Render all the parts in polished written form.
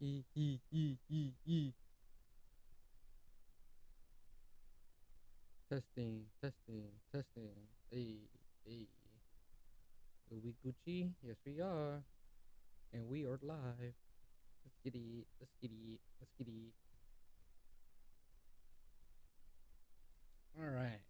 E. Testing. Hey, hey. Are we Gucci? Yes, we are. And we are live. Let's get it. All right.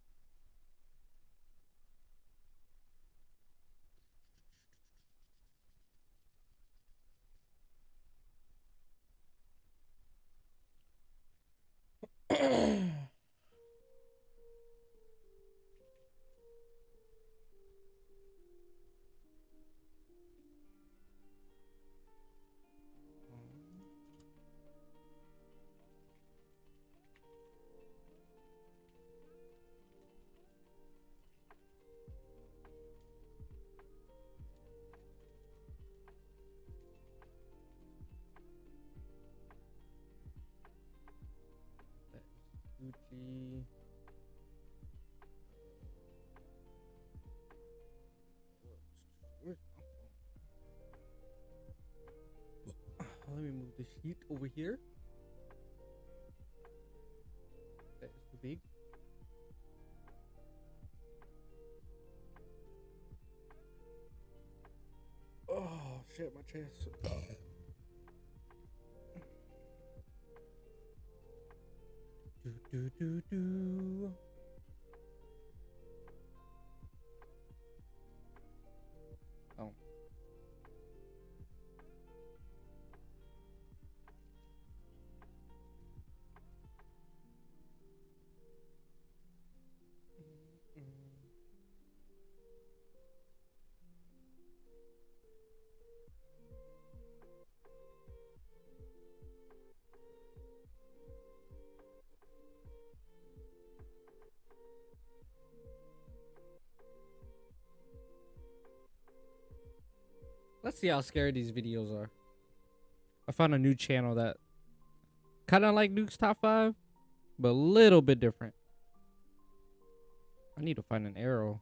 Gucci. Where's let me move the sheet over here. That is too big. Oh shit, my chest. Do. Oh. Let's see how scary these videos are. I found a new channel that kind of like Nuke's Top 5, but a little bit different. I need to find an arrow.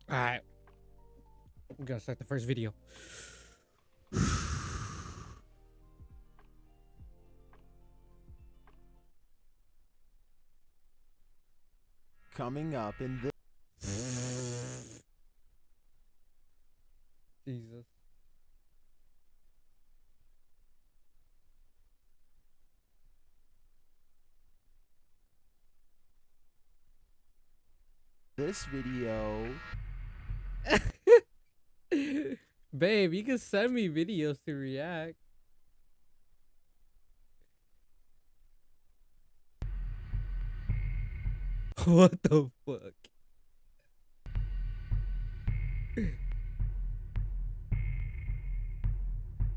All right. We gotta start the first video. Coming up in Jesus. this video. Babe, you can send me videos to react. What the fuck?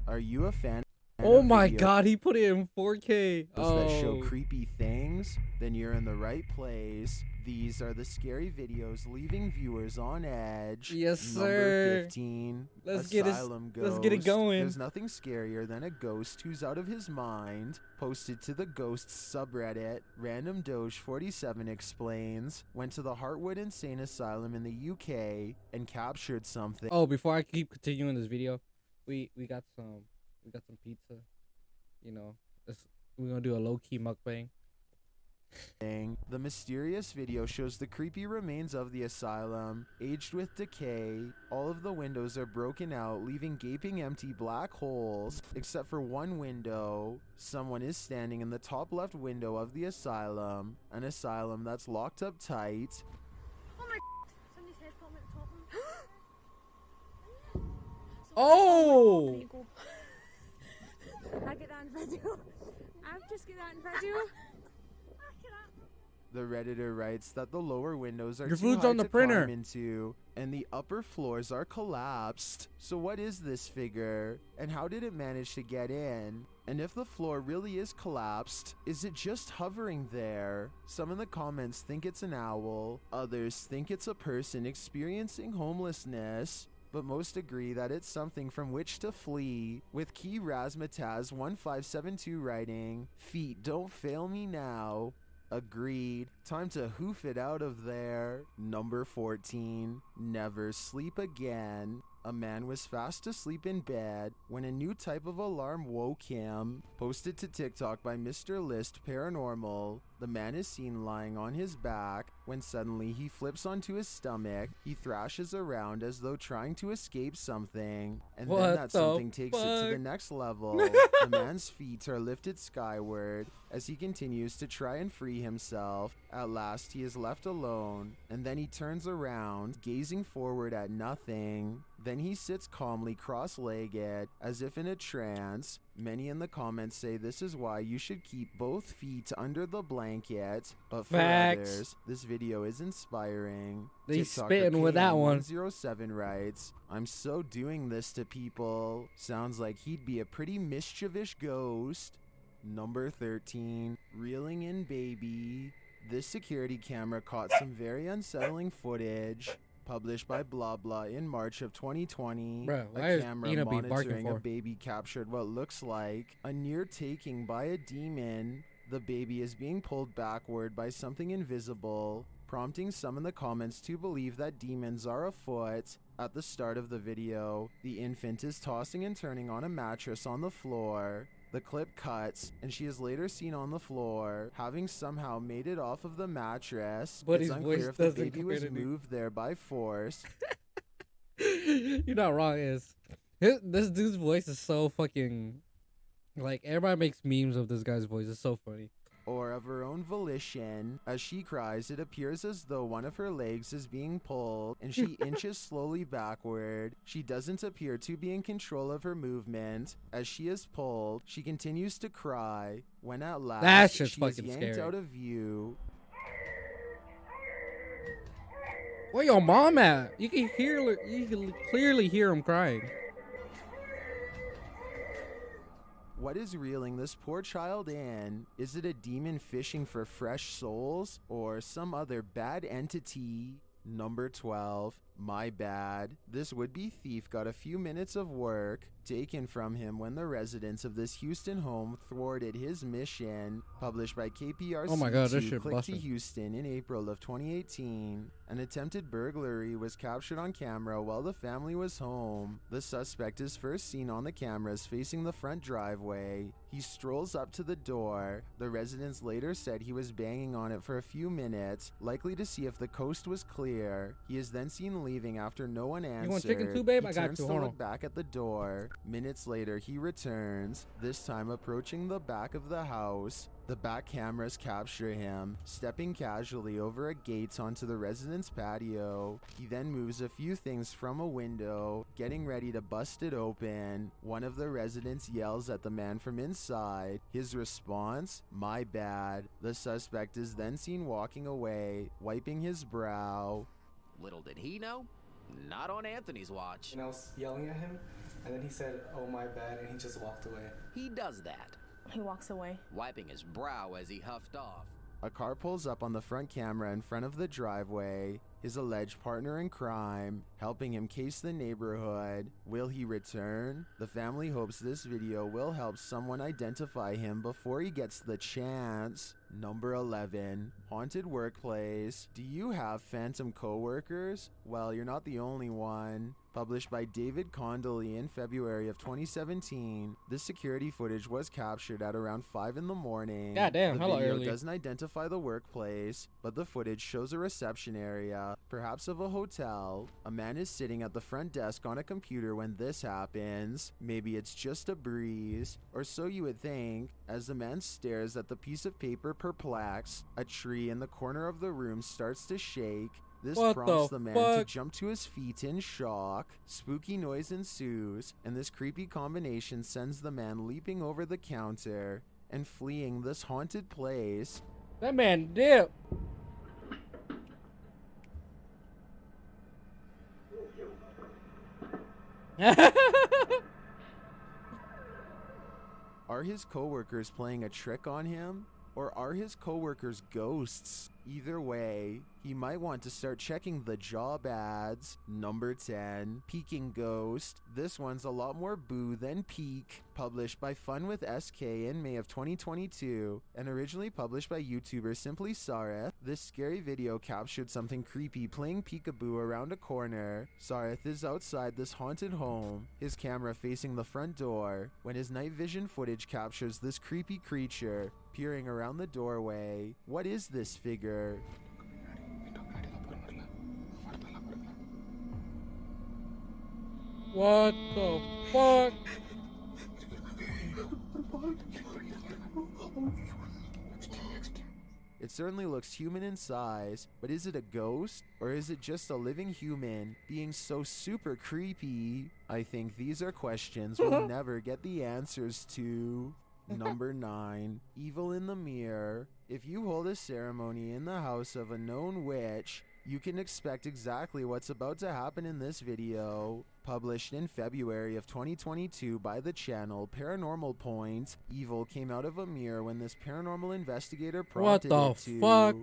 Are you a fan Oh of my videos god, he put it in 4K. that show Oh. creepy things? Then you're in the right place. These are the scary videos leaving viewers on edge. Yes, Number sir. 15. Let's Asylum get it Ghost. going. There's nothing scarier than a ghost who's out of his mind. Posted to the Ghosts subreddit. Random Doge 47 explains. Went to the Heartwood Insane Asylum in the UK and captured something. Oh, before I keep continuing this video, we got some pizza. You know, we're gonna do a low key mukbang. The mysterious video shows the creepy remains of the asylum, aged with decay. All of the windows are broken out, leaving gaping empty black holes, except for one window. Someone is standing in the top left window of the asylum, an asylum that's locked up tight. Oh my somebody's head popping at the top of me. Oh! There you go. I get that in video. I've just get that in video. The Redditor writes that the lower windows are Your too food's high on the to printer. climb into, and the upper floors are collapsed. So what is this figure, and how did it manage to get in? And if the floor really is collapsed, is it just hovering there? Some in the comments think it's an owl, others think it's a person experiencing homelessness, but most agree that it's something from which to flee, with Key Razmataz1572 writing, "Feet don't fail me now." Agreed. Time to hoof it out of there. Number 14. Never sleep again. A man was fast asleep in bed when a new type of alarm woke him. Posted to TikTok by Mr. List Paranormal. The man is seen lying on his back when suddenly he flips onto his stomach. He thrashes around as though trying to escape something. And What then that the something takes it to the fuck? next level. The man's feet are lifted skyward as he continues to try and free himself. At last he is left alone, and then he turns around, gazing forward at nothing. Then he sits calmly cross-legged, as if in a trance. Many in the comments say this is why you should keep both feet under the blanket, but for Facts. others, this video is inspiring. They TikToker spitting with that one. KM107 writes, "I'm so doing this to people. Sounds like he'd be a pretty mischievous ghost." Number 13, reeling in baby. This security camera caught some very unsettling footage. Published by Blah Blah in March of 2020, Bruh, why a is camera Ina be barking monitoring a for? baby captured what looks like a near taking by a demon. The baby is being pulled backward by something invisible, prompting some in the comments to believe that demons are afoot. At the start of the video, the infant is tossing and turning on a mattress on the floor. The clip cuts, and she is later seen on the floor, having somehow made it off of the mattress. But It's his unclear voice if the doesn't baby was compare to me. moved there by force. You're not wrong, this dude's voice is so fucking, like, everybody makes memes of this guy's voice. It's so funny. Or of her own volition. As she cries, it appears as though one of her legs is being pulled, and she inches slowly backward. She doesn't appear to be in control of her movement. As she is pulled, she continues to cry, when at last That's just she is fucking yanked scary. out of view. Where your mom at? You can clearly hear him crying. What is reeling this poor child in? Is it a demon fishing for fresh souls, or some other bad entity? Number 12. My bad. This would-be thief got a few minutes of work taken from him when the residents of this Houston home thwarted his mission. Published by KPRC. Oh my god, this shit Click to busted. Houston in April of 2018. An attempted burglary was captured on camera while the family was home. The suspect is first seen on the cameras facing the front driveway. He strolls up to the door. The residents later said he was banging on it for a few minutes, likely to see if the coast was clear. He is then seen leaving after no one answered. You want chicken too, babe? He I got turns you. to Hold look on. back at the door. Minutes later, he returns, this time approaching the back of the house. The back cameras capture him, stepping casually over a gate onto the residence patio. He then moves a few things from a window, getting ready to bust it open. One of the residents yells at the man from inside. His response, "My bad." The suspect is then seen walking away, wiping his brow. Little did he know, not on Anthony's watch. And I was yelling at him, and then he said, "Oh, my bad," and he just walked away. He does that, He walks away. wiping his brow as he huffed off. A car pulls up on the front camera in front of the driveway. His alleged partner in crime, helping him case the neighborhood. Will he return? The family hopes this video will help someone identify him before he gets the chance. Number 11. Haunted workplace. Do you have phantom coworkers? Well, you're not the only one. Published by David Condley in February of 2017, this security footage was captured at around 5 in the morning. Goddamn, the hello video early. doesn't identify the workplace, but the footage shows a reception area, perhaps of a hotel. A man is sitting at the front desk on a computer when this happens. Maybe it's just a breeze, or so you would think, as the man stares at the piece of paper perplexed. A tree in the corner of the room starts to shake. This What prompts the the man to fuck? jump to his feet in shock. Spooky noise ensues, and this creepy combination sends the man leaping over the counter and fleeing this haunted place. That man dip. Are his coworkers playing a trick on him? Or are his coworkers ghosts? Either way, he might want to start checking the job ads. Number 10, Peeking Ghost. This one's a lot more boo than peak. Published by Fun with SK in May of 2022 and originally published by YouTuber Simply Sareth. This scary video captured something creepy playing peekaboo around a corner. Sareth is outside this haunted home, his camera facing the front door, when his night vision footage captures this creepy creature peering around the doorway. What is this figure? What the fuck? It certainly looks human in size, but is it a ghost? Or is it just a living human being so super creepy? I think these are questions we'll never get the answers to. Number 9, Evil in the Mirror. If you hold a ceremony in the house of a known witch, you can expect exactly what's about to happen in this video. Published in February of 2022 by the channel Paranormal Point, evil came out of a mirror when this paranormal investigator prompted it to. Fuck?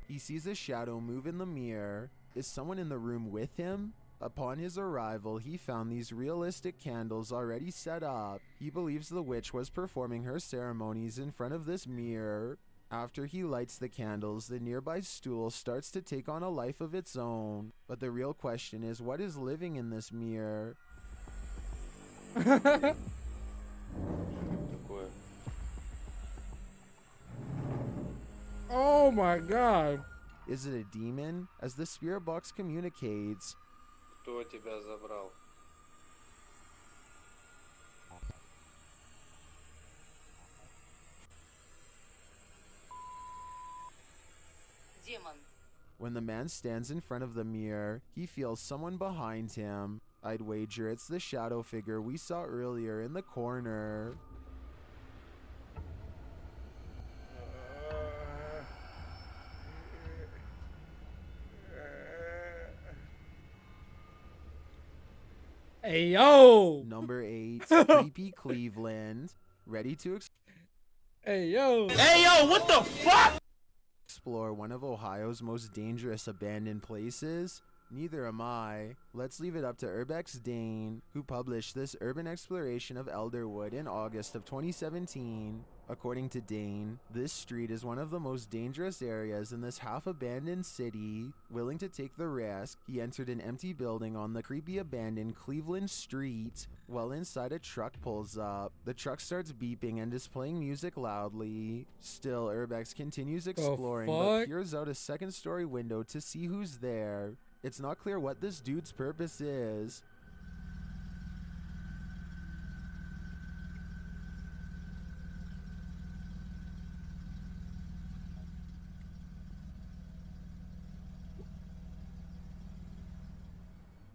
He sees a shadow move in the mirror. Is someone in the room with him? Upon his arrival, he found these realistic candles already set up. He believes the witch was performing her ceremonies in front of this mirror. After he lights the candles, the nearby stool starts to take on a life of its own. But the real question is, what is living in this mirror? Oh my god. Is it a demon? As the spirit box communicates, Кто тебя забрал? Демон. when the man stands in front of the mirror, he feels someone behind him. I'd wager it's the shadow figure we saw earlier in the corner. Hey yo! Number 8, Creepy Cleveland. Ready to Hey yo! explore one of Ohio's most dangerous abandoned places? Neither am I. Let's leave it up to Urbex Dane, who published this urban exploration of Elderwood in August of 2017. According to Dane, this street is one of the most dangerous areas in this half-abandoned city. Willing to take the risk, he entered an empty building on the creepy abandoned Cleveland Street. While inside, a truck pulls up. The truck starts beeping and is playing music loudly. Still, Urbex continues exploring, but peers out a second-story window to see who's there. It's not clear what this dude's purpose is.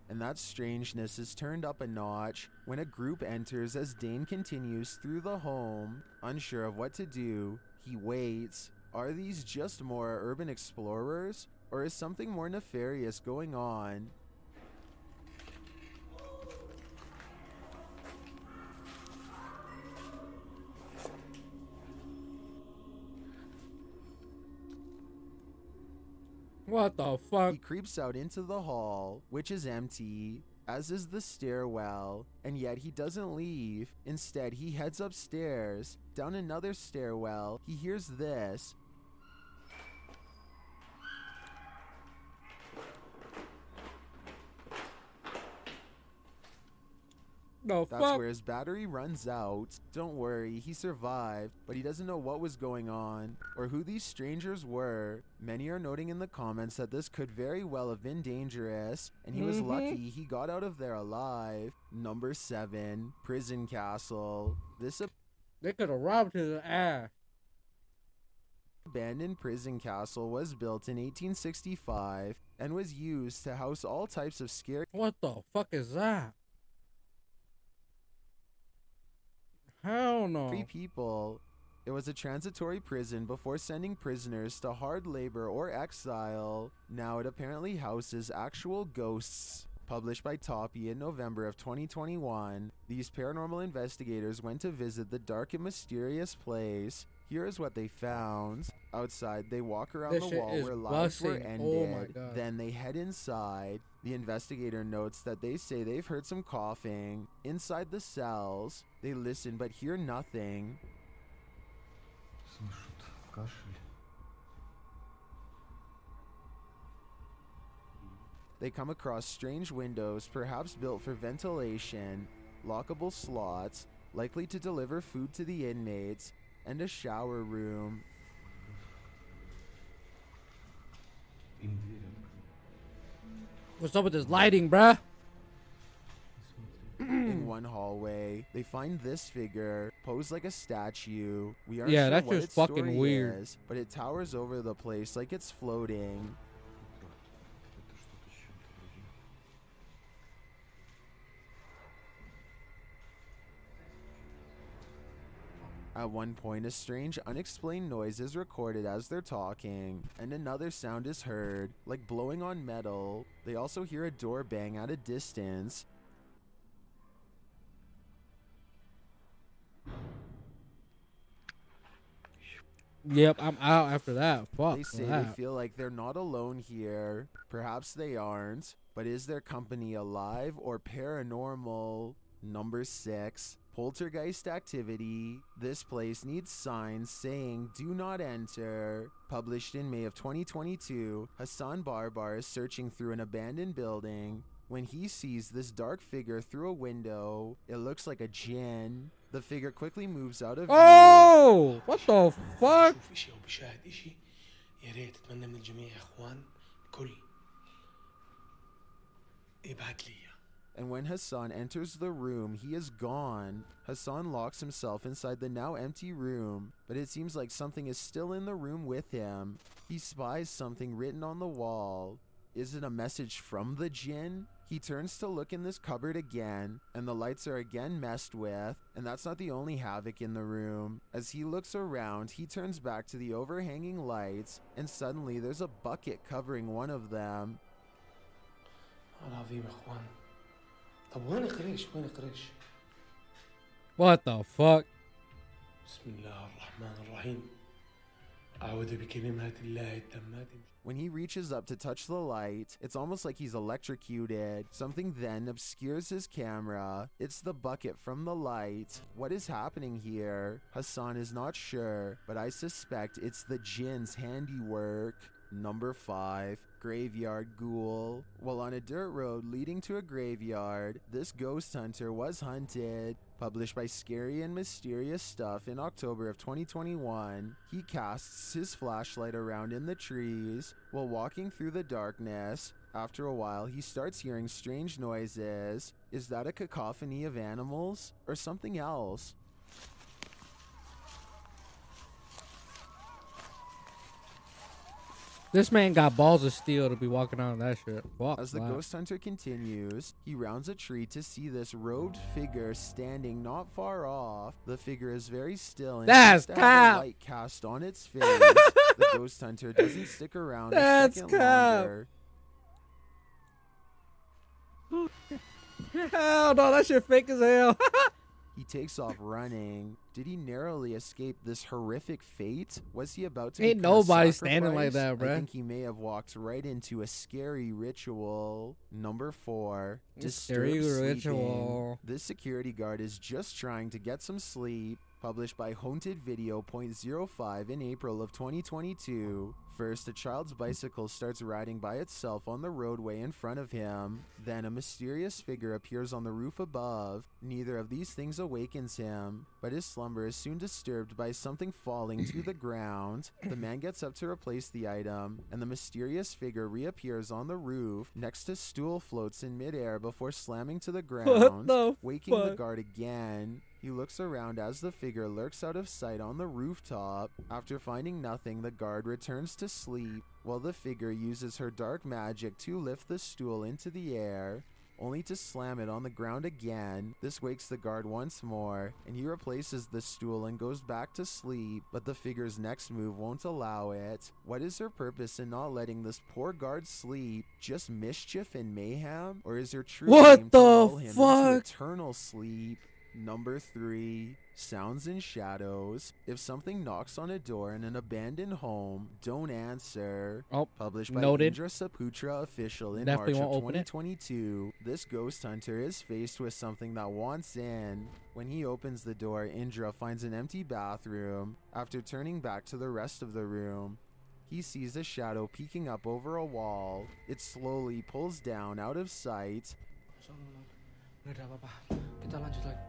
And that strangeness is turned up a notch when a group enters as Dane continues through the home. Unsure of what to do, he waits. Are these just more urban explorers? Or is something more nefarious going on? What the fuck? He creeps out into the hall, which is empty, as is the stairwell, and yet he doesn't leave. Instead, he heads upstairs. Down another stairwell, he hears this. That's where his battery runs out. Don't worry, he survived, but he doesn't know what was going on or who these strangers were. Many are noting in the comments that this could very well have been dangerous, and he was lucky he got out of there alive. Number 7, Prison Castle. This They could have robbed his ass. abandoned prison castle was built in 1865 and was used to house all types of scary What the fuck is that? Hell no. people. It was a transitory prison before sending prisoners to hard labor or exile. Now it apparently houses actual ghosts. Published by Toppy in November of 2021, these paranormal investigators went to visit the dark and mysterious place. Here is what they found. Outside, they walk around This the shit wall is where lives were busting. Oh my ended. God. Then they head inside. The investigator notes that they say they've heard some coughing. Inside the cells, they listen but hear nothing. They come across strange windows, perhaps built for ventilation, lockable slots, likely to deliver food to the inmates, and a shower room. What's up with this lighting, bruh? In one hallway, they find this figure, posed like a statue. We aren't Yeah, sure that's what just its fucking story weird. is, but it towers over the place like it's floating. At one point, a strange, unexplained noise is recorded as they're talking, and another sound is heard, like blowing on metal. They also hear a door bang at a distance. Yep, I'm out after that. Fuck They say that. they feel like they're not alone here. Perhaps they aren't, but is their company alive or paranormal? Number 6. Poltergeist activity. This place needs signs saying "Do not enter." Published in May of 2022, Hassan Barbar is searching through an abandoned building when he sees this dark figure through a window. It looks like a djinn. The figure quickly moves out of view. Oh, what the fuck? شوف إشي أو بشاهد إشي يا ريت أتمنى من الجميع يا إخوان كل ابعت لي إياه. And when Hassan enters the room, he is gone. Hassan locks himself inside the now empty room, but it seems like something is still in the room with him. He spies something written on the wall. Is it a message from the djinn? He turns to look in this cupboard again, and the lights are again messed with, and that's not the only havoc in the room. As he looks around, he turns back to the overhanging lights, and suddenly there's a bucket covering one of them. العظيم يا إخوان. طب وين قريش وين قريش؟ What the fuck? بسم الله الرحمن الرحيم. أعوذ بكلمات الله التامات. When he reaches up to touch the light, it's almost like he's electrocuted. Something then obscures his camera. It's the bucket from the light. What is happening here? Hassan is not sure, but I suspect it's the djinn's handiwork. Number 5. Graveyard Ghoul. While on a dirt road leading to a graveyard, this ghost hunter was hunted. Published by Scary and Mysterious Stuff in October of 2021, he casts his flashlight around in the trees while walking through the darkness. After a while, he starts hearing strange noises. Is that a cacophony of animals or something else? This man got balls of steel to be walking on that shit. Fuck. As the that. ghost hunter continues, he rounds a tree to see this robed figure standing not far off. The figure is very still and That's seems to have cap. a light cast on its face. The ghost hunter doesn't stick around That's a second cap. longer. Hell no, that shit fake as hell. He takes off running. Did he narrowly escape this horrific fate? Was he about to Ain't become a nobody standing like sacrifice? that, bruh. I think he may have walked right into a scary ritual. Number 4. Scary Disturbed sleeping. ritual. This security guard is just trying to get some sleep. Published by Haunted Video .05 in April of 2022. First, a child's bicycle starts riding by itself on the roadway in front of him. Then a mysterious figure appears on the roof above. Neither of these things awakens him, but his slumber is soon disturbed by something falling to the ground. The man gets up to replace the item, and the mysterious figure reappears on the roof. Next, a stool floats in midair before slamming to the ground, the waking the fuck? guard again. He looks around as the figure lurks out of sight on the rooftop. After finding nothing, the guard returns to sleep, while the figure uses her dark magic to lift the stool into the air. only to slam it on the ground again. This wakes the guard once more, and he replaces the stool and goes back to sleep, but the figure's next move won't allow it. What is her purpose in not letting this poor guard sleep? Just mischief and mayhem? Or is her true aim to lull him into eternal sleep? Number 3. Sounds and shadows. If something knocks on a door in an abandoned home, don't answer. Published by Indra Saputra Official in March of 2022. This ghost hunter is faced with something that wants in. When he opens the door, Indra finds an empty bathroom. After turning back to the rest of the room, he sees a shadow peeking up over a wall. It slowly pulls down out of sight. Nggak ada apa-apa. Kita lanjut lagi.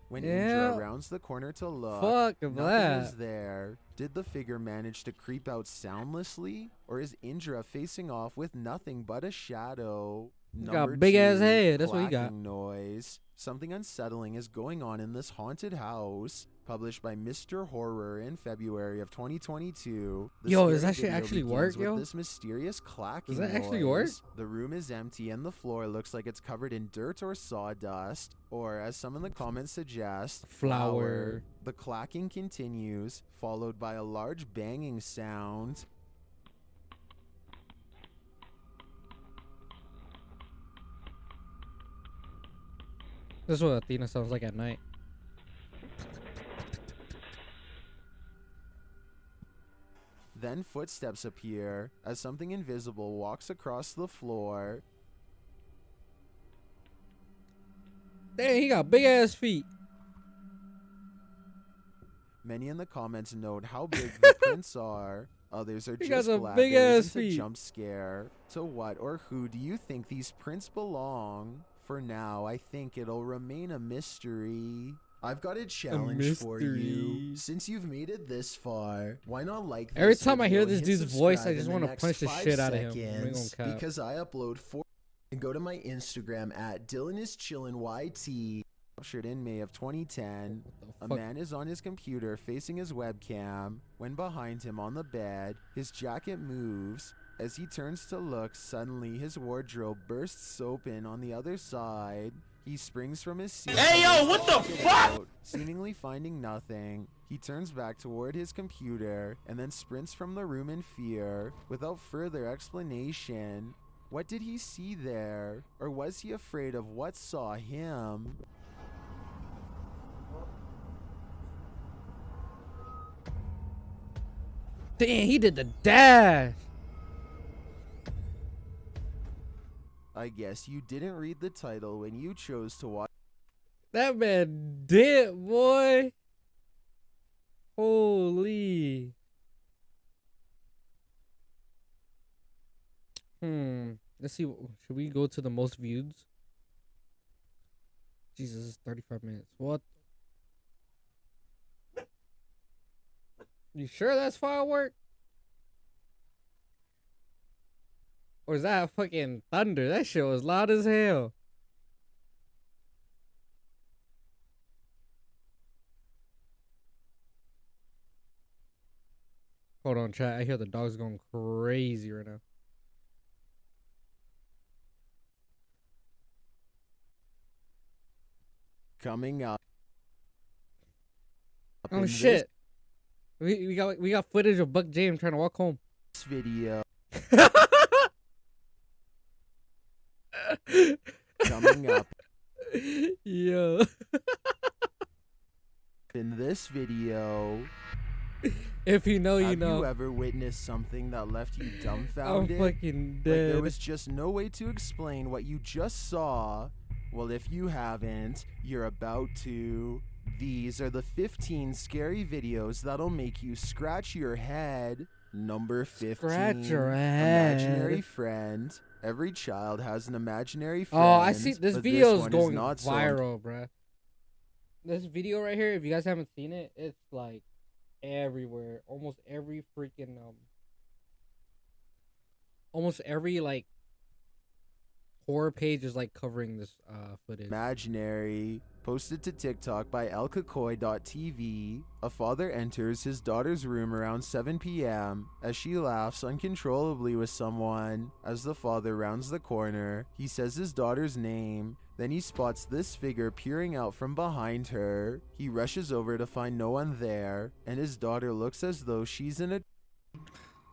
When Indra rounds the corner to look, nothing is there. Did the figure manage to creep out soundlessly? Or is Indra facing off with nothing but a shadow? Number 2, big ass head. That's what he got. Noise. Something unsettling is going on in this haunted house. Published by Mr. Horror in February of 2022. Yo, does that shit actually work, yo? This mysterious clacking noise. Does that actually work? The room is empty and the floor looks like it's covered in dirt or sawdust, or as some in the comments suggest, flour. The clacking continues, followed by a large banging sound. This is what Athena sounds like at night. Then footsteps appear as something invisible walks across the floor. Dang, he got big ass feet. Many in the comments note how big the prints are. Others are just glad big there ass isn't feet. a jump scare. To what or who do you think these prints belong? For now, I think it'll remain a mystery. I've got a challenge for you. Since you've made it this far, why not like this? Every time I hear video this and dude's hit voice, I subscribe just in want to punch the 5 shit out of him. seconds, because I upload 4. And go to my Instagram at DylanIsChillinYT. Captured in May of 2010. A man is on his computer facing his webcam when behind him on the bed, his jacket moves. As he turns to look, suddenly his wardrobe bursts open on the other side. He springs from his seat. Hey yo, what the fuck? Seemingly finding nothing, he turns back toward his computer and then sprints from the room in fear without further explanation. What did he see there? Or was he afraid of what saw him? Damn, he did the dash. I guess you didn't read the title when you chose to watch. That man did, boy. Holy. Let's see. Should we go to the most viewed? Jesus, it's 35 minutes. What? You sure that's firework? Or is that fucking thunder? That shit was loud as hell. Hold on, chat. I hear the dogs going crazy right now. Coming up. Oh shit. We got footage of Buck James trying to walk home. This video. Coming up. Yo. In this video. If you know, you know. Have you ever witnessed something that left you dumbfounded? I'm fucking dead. Like there was just no way to explain what you just saw. Well, if you haven't, you're about to. These are the 15 scary videos that'll make you scratch your head. Number 15. Scratch your head. Imaginary friend. Every child has an imaginary friend. Oh, I see. This video is going not viral, bruh. This video right here, if you guys haven't seen it, it's like everywhere. Almost every freaking almost every like horror page is like covering this footage. Imaginary. Posted to TikTok by elkakoi.tv, a father enters his daughter's room around 7 p.m. as she laughs uncontrollably with someone. As the father rounds the corner, he says his daughter's name. Then he spots this figure peering out from behind her. He rushes over to find no one there, and his daughter looks as though she's in a...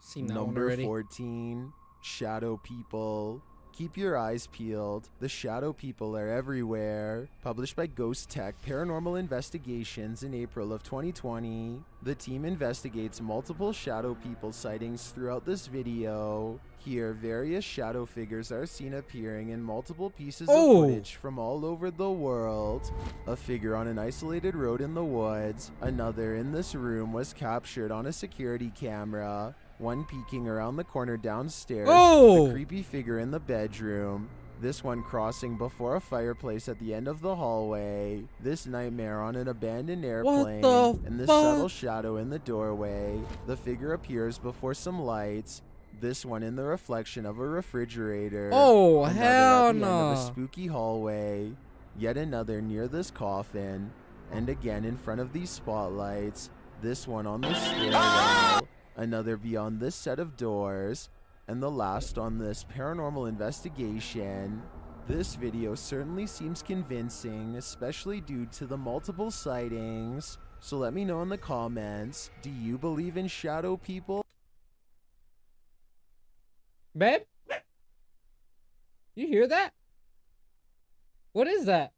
Seen that one Number already. 14, Shadow People. Keep your eyes peeled. The shadow people are everywhere. Published by Ghost Tech Paranormal Investigations in April of 2020. The team investigates multiple shadow people sightings throughout this video. Here, various shadow figures are seen appearing in multiple pieces of footage from all over the world. A figure on an isolated road in the woods. Another in this room was captured on a security camera. One peeking around the corner downstairs. The creepy figure in the bedroom. This one crossing before a fireplace at the end of the hallway. This nightmare on an abandoned airplane. And this subtle shadow in the doorway. The figure appears before some lights. This one in the reflection of a refrigerator. Oh, Another hell at the end of a no. spooky hallway. Yet another near this coffin. And again in front of these spotlights. This one on the stairwell. Another beyond this set of doors, and the last on this paranormal investigation. This video certainly seems convincing, especially due to the multiple sightings. So let me know in the comments, do you believe in shadow people? Babe? You hear that? What is that?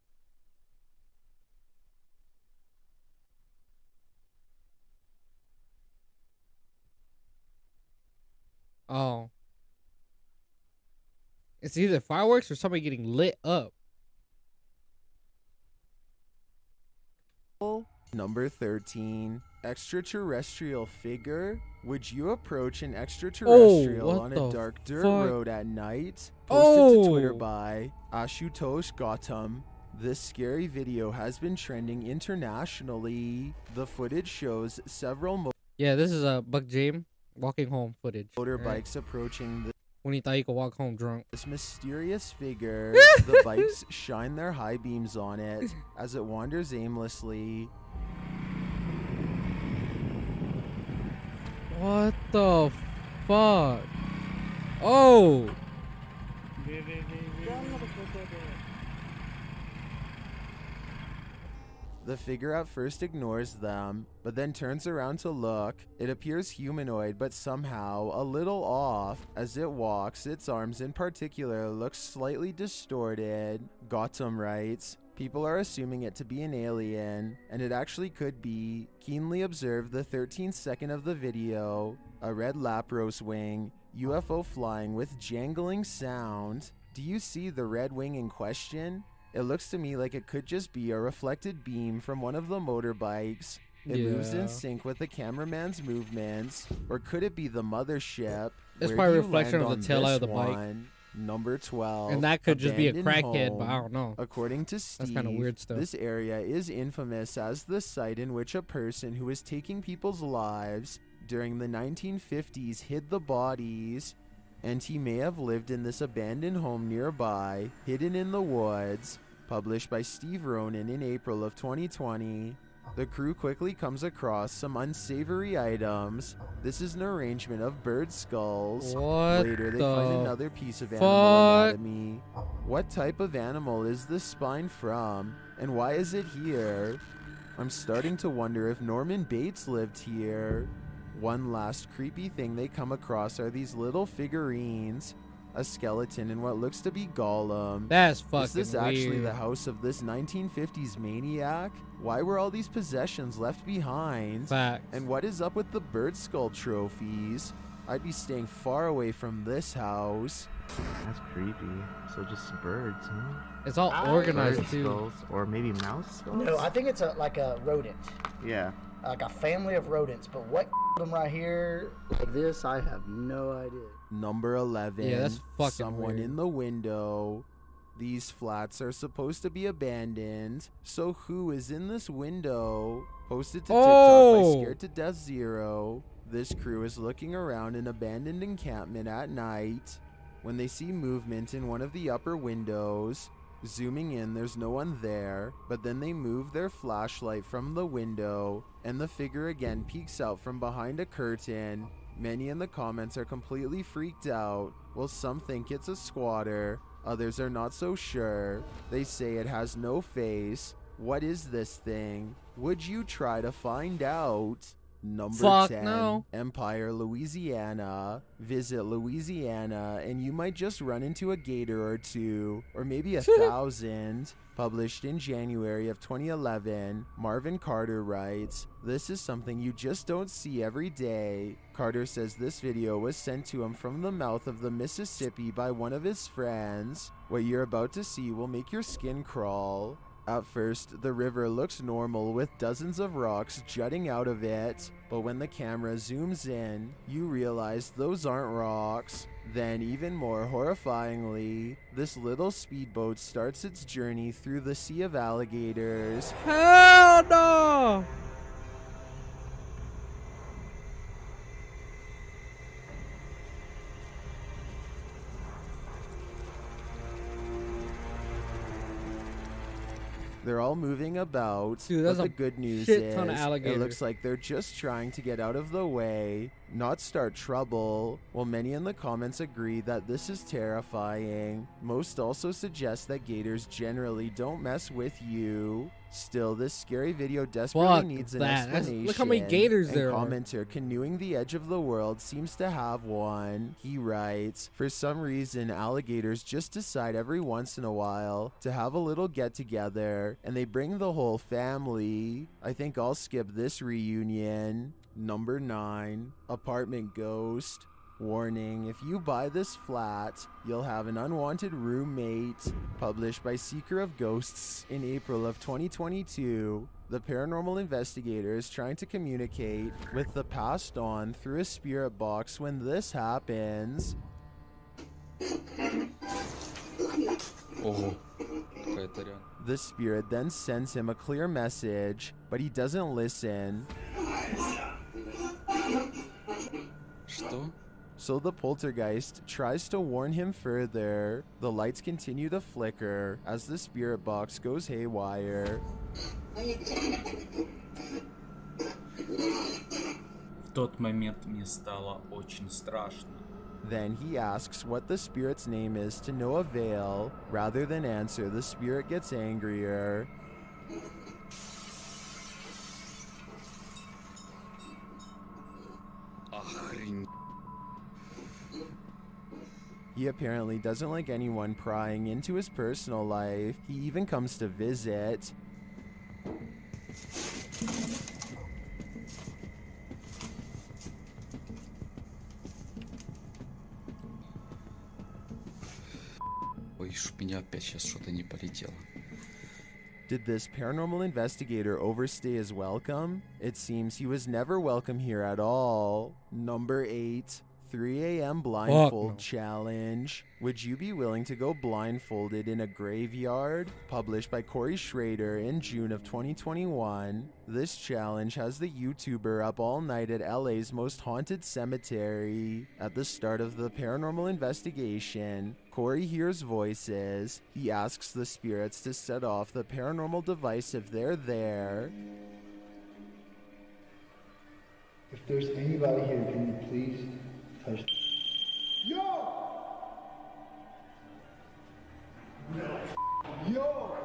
Oh. It's either fireworks or somebody getting lit up. Number 13. Extraterrestrial Figure. Would you approach an extraterrestrial on a dark dirt road at night? Posted to Twitter by Ashutosh Gautam. This scary video has been trending internationally. The footage shows several Yeah, this is a Buck James walking home footage. Motorbikes approaching the when he thought he could walk home drunk. This mysterious figure. The bikes shine their high beams on it as it wanders aimlessly. What the fuck? Oh! The figure at first ignores them, but then turns around to look. It appears humanoid, but somehow a little off. As it walks, its arms in particular look slightly distorted. Gautam writes, people are assuming it to be an alien, and it actually could be. Keenly observe the 13th second of the video. A red Lapros wing, UFO flying with jangling sound. Do you see the red wing in question? It looks to me like it could just be a reflected beam from one of the motorbikes. It moves in sync with the cameraman's movements. Or could it be the mothership? It's probably a reflection of the tail light of the bike. Number 12. And that could just be a crackhead, home. but I don't know. According to Steve, that's kind of weird stuff. This area is infamous as the site in which a person who was taking people's lives during the 1950s hid the bodies, and he may have lived in this abandoned home nearby, hidden in the woods. Published by Steve Ronan in April of 2020. The crew quickly comes across some unsavory items. This is an arrangement of bird skulls. Later, they find another piece of animal anatomy. What type of animal is this spine from? And why is it here? I'm starting to wonder if Norman Bates lived here. One last creepy thing they come across are these little figurines. A skeleton in what looks to be Gollum. That's fucking Is this actually the house of this 1950s maniac? Why were all these possessions left behind? Facts. And what is up with the bird skull trophies? I'd be staying far away from this house. That's creepy. So just birds, huh? It's all organized bird too. Skulls, or maybe mouse skulls? No, I think it's like a rodent. Yeah. Like a family of rodents. But what them right here like this, I have no idea. Number 11. Yeah, that's fucking someone weird. in the window. These flats are supposed to be abandoned. So who is in this window? Posted to TikTok by Scared to Death Zero. This crew is looking around an abandoned encampment at night. when they see movement in one of the upper windows. Zooming in, there's no one there, but then they move their flashlight from the window, and the figure again peeks out from behind a curtain. Many in the comments are completely freaked out, while some think it's a squatter. Others are not so sure. They say it has no face. What is this thing? Would you try to find out? Number 10, no. Empire, Louisiana. Visit Louisiana and you might just run into a gator or two, or maybe 1,000. Published in January of 2011, Marvin Carter writes, "This is something you just don't see every day." Carter says this video was sent to him from the mouth of the Mississippi by one of his friends. What you're about to see will make your skin crawl. At first, the river looks normal with dozens of rocks jutting out of it, but when the camera zooms in, you realize those aren't rocks. Then, even more horrifyingly, this little speedboat starts its journey through the sea of alligators. Hell no! They're all moving about, Dude, but that's the a good news shit is ton of it alligators. looks like they're just trying to get out of the way, not start trouble. While many in the comments agree that this is terrifying, most also suggest that gators generally don't mess with you. Still, this scary video desperately Fuck needs an that. explanation. Look how many gators and there are. commenter canoeing the edge of the world seems to have one. He writes, "For some reason, alligators just decide every once in a while to have a little get together, and they bring the whole family. I think I'll skip this reunion." Number 9, Apartment Ghost. Warning, if you buy this flat, you'll have an unwanted roommate. Published by Seeker of Ghosts in April of 2022, the paranormal investigator is trying to communicate with the passed on through a spirit box when this happens. The spirit then sends him a clear message, but he doesn't listen. So the poltergeist tries to warn him further. The lights continue to flicker as the spirit box goes haywire. В тот момент мне стало очень страшно. Then he asks what the spirit's name is to no avail. Rather than answer, the spirit gets angrier. He apparently doesn't like anyone prying into his personal life. He even comes to visit. Ой, чтоб меня опять сейчас что-то не полетело. Did this paranormal investigator overstay his welcome? It seems he was never welcome here at all. Number 8, 3 a.m. Blindfold Challenge. Would you be willing to go blindfolded in a graveyard? Published by Corey Schrader in June of 2021. This challenge has the YouTuber up all night at LA's most haunted cemetery. At the start of the paranormal investigation, Corey hears voices. He asks the spirits to set off the paranormal device if they're there. If there's anybody here, can you please touch? Yo! Yo!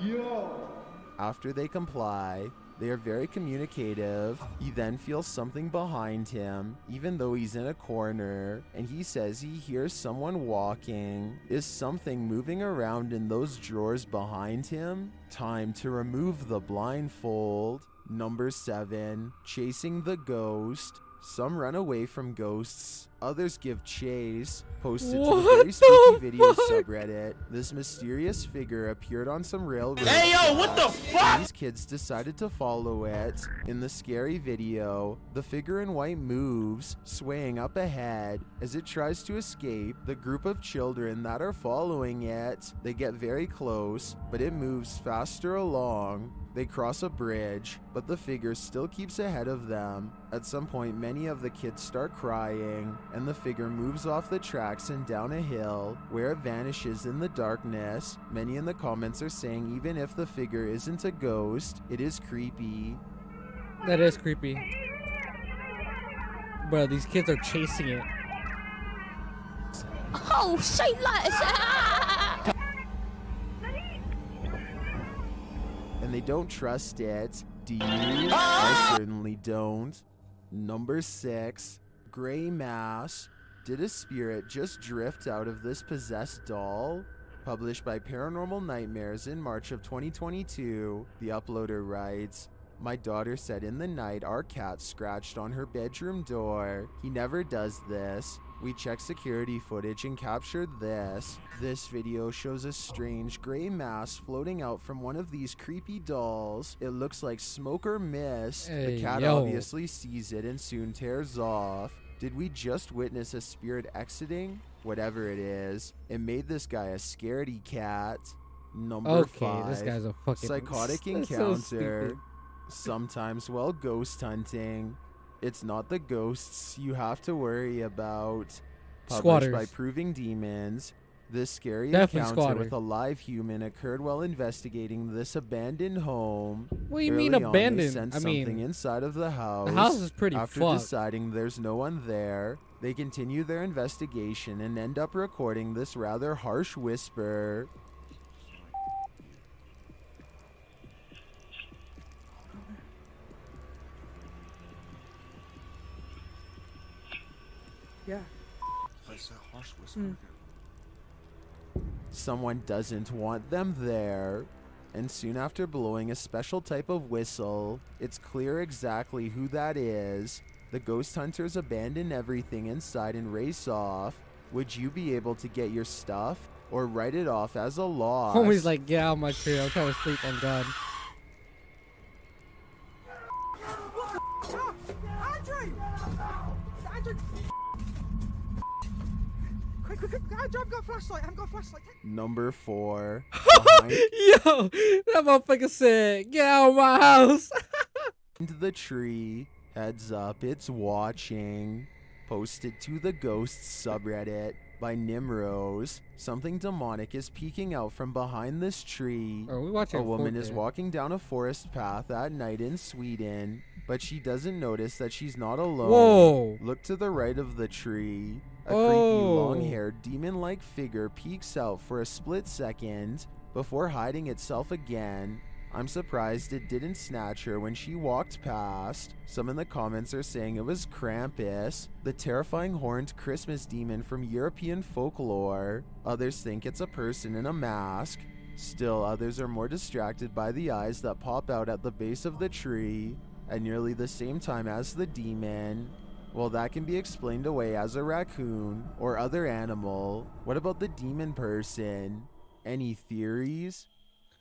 Yo! After they comply, they are very communicative. He then feels something behind him, even though he's in a corner, and he says he hears someone walking. Is something moving around in those drawers behind him? Time to remove the blindfold. Number 7, chasing the ghost. Some run away from ghosts, others give chase. Posted to the Very Spooky Video subreddit, this mysterious figure appeared on some railroad. Hey yo, what the fuck? These kids decided to follow it. In the scary video, the figure in white moves, swaying up ahead. As it tries to escape, the group of children that are following it, they get very close, but it moves faster along. They cross a bridge, but the figure still keeps ahead of them. At some point, many of the kids start crying. and the figure moves off the tracks and down a hill, where it vanishes in the darkness. Many in the comments are saying even if the figure isn't a ghost, it is creepy. That is creepy. Bro, these kids are chasing it. Oh, shit, like And they don't trust it. Do you? I certainly don't. Number 6, Gray Mass. Did a spirit just drift out of this possessed doll? Published by Paranormal Nightmares in March of 2022, the uploader writes, my daughter said in the night our cat scratched on her bedroom door. He never does this. We checked security footage and captured this. This video shows a strange gray mass floating out from one of these creepy dolls. It looks like smoke or mist. Hey, the cat yo. obviously sees it and soon tears off. Did we just witness a spirit exiting? Whatever it is, it made this guy a scaredy cat. Number 5, this guy's a fucking psychotic that's so encounter. stupid. Sometimes while ghost hunting, it's not the ghosts you have to worry about. Published by Squatters. Proving Demons, this scary Definitely encounter squatter. with a live human occurred while investigating this abandoned home. What do you mean Early on, they abandoned? sensed I mean, something inside of the house. the house is pretty After fucked. deciding there's no one there, they continue their investigation and end up recording this rather harsh whisper. Yeah. Someone doesn't want them there. And soon after blowing a special type of whistle, it's clear exactly who that is. The ghost hunters abandon everything inside and race off. Would you be able to get your stuff or write it off as a loss? Homie's like, get out of my tree. I'm trying to sleep on God. Andrew! Quick, Andrew, I've got a flashlight. Number 4. Yo, that motherfucker said, get out of my house. Into the tree. Heads up, it's watching. Posted to the Ghosts subreddit by Nimrose. Something demonic is peeking out from behind this tree. Oh, we watching a woman is 4K. walking down a forest path at night in Sweden, but she doesn't notice that she's not alone. Whoa. Look to the right of the tree. A Oh. creepy, long-haired, demon-like figure peeks out for a split second before hiding itself again. I'm surprised it didn't snatch her when she walked past. Some in the comments are saying it was Krampus, the terrifying horned Christmas demon from European folklore. Others think it's a person in a mask. Still, others are more distracted by the eyes that pop out at the base of the tree at nearly the same time as the demon. Well, that can be explained away as a raccoon or other animal. What about the demon person? Any theories?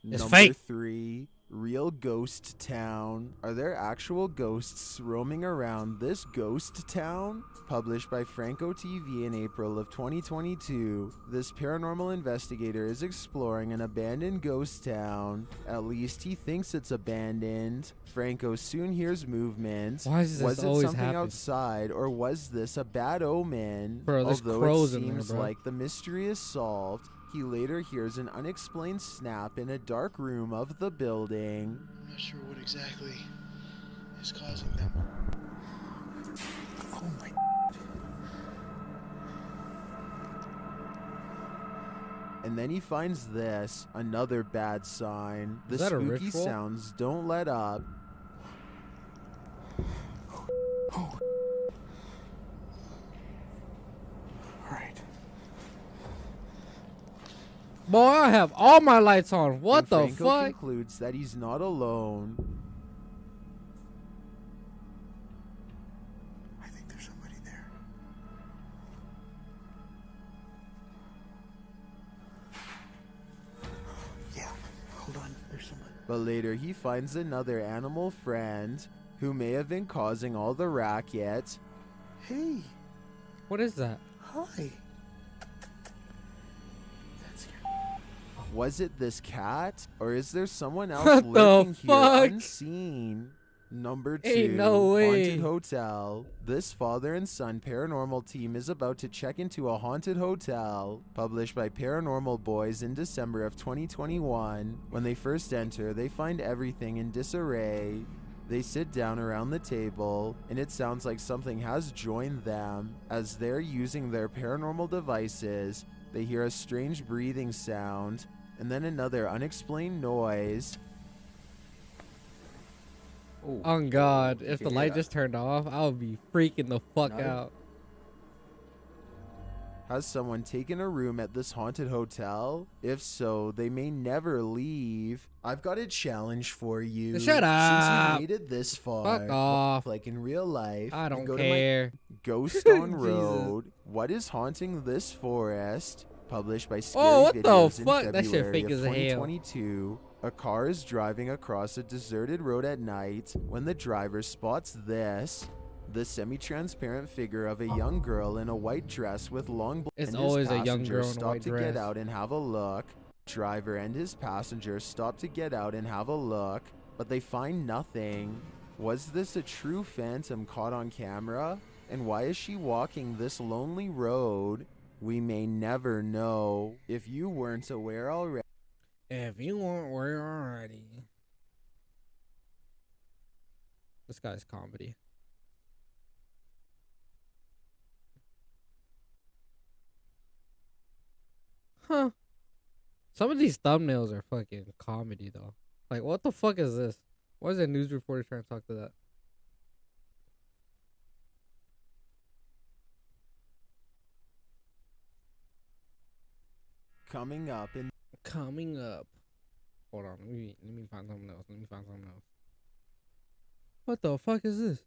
It's Number fake. 3, real ghost town. Are there actual ghosts roaming around this ghost town? Published by Franco TV in April of 2022, this paranormal investigator is exploring an abandoned ghost town. At least he thinks it's abandoned. Franco soon hears movement. Why does this Was it always something happen? outside, or was this a bad omen? Bro, there's Although crows it in there, seems bro. like the mystery is solved, he later hears an unexplained snap in a dark room of the building. I'm not sure what exactly is causing them. Oh my. And then he finds this, another bad sign. The Is that a spooky ritual? sounds don't let up. Alright. Boy, I have all my lights on. What And the Franco fuck? concludes that he's not alone. I think there's somebody there. Yeah, hold on. There's somebody. But later he finds another animal friend who may have been causing all the racket. Hey, What is that? hi. Was it this cat? Or is there someone else What the lurking here fuck? unseen? Number 2, Ain't no way. Haunted Hotel. This father and son paranormal team is about to check into a haunted hotel. Published by Paranormal Boys in December of 2021. When they first enter, they find everything in disarray. They sit down around the table, and it sounds like something has joined them. As they're using their paranormal devices, they hear a strange breathing sound, and then another unexplained noise. Oh God, if the light just turned off, I would be freaking the fuck out. Has someone taken a room at this haunted hotel? If so, they may never leave. I've got a challenge for you. Shut up. Since you've made it this far, Fuck off. like in real life, I don't go care. To my Ghost on Road. What is haunting this forest? Published by Scary what the Videos in fuck? That shit February fake of as hell. 2022. A car is driving across a deserted road at night when the driver spots this. The semi-transparent figure of a young girl in a white dress with long blonde. It's always a young girl in a stop white to dress. get out and have a look. Driver and his passenger stop to get out and have a look, but they find nothing. Was this a true phantom caught on camera? And why is she walking this lonely road? We may never know. If you weren't aware already. If you weren't aware already. This guy's comedy. Huh. Some of these thumbnails are fucking comedy though. Like, what the fuck is this? Why is a news reporter trying to talk to that? Coming up. Hold on, let me find something else. What the fuck is this?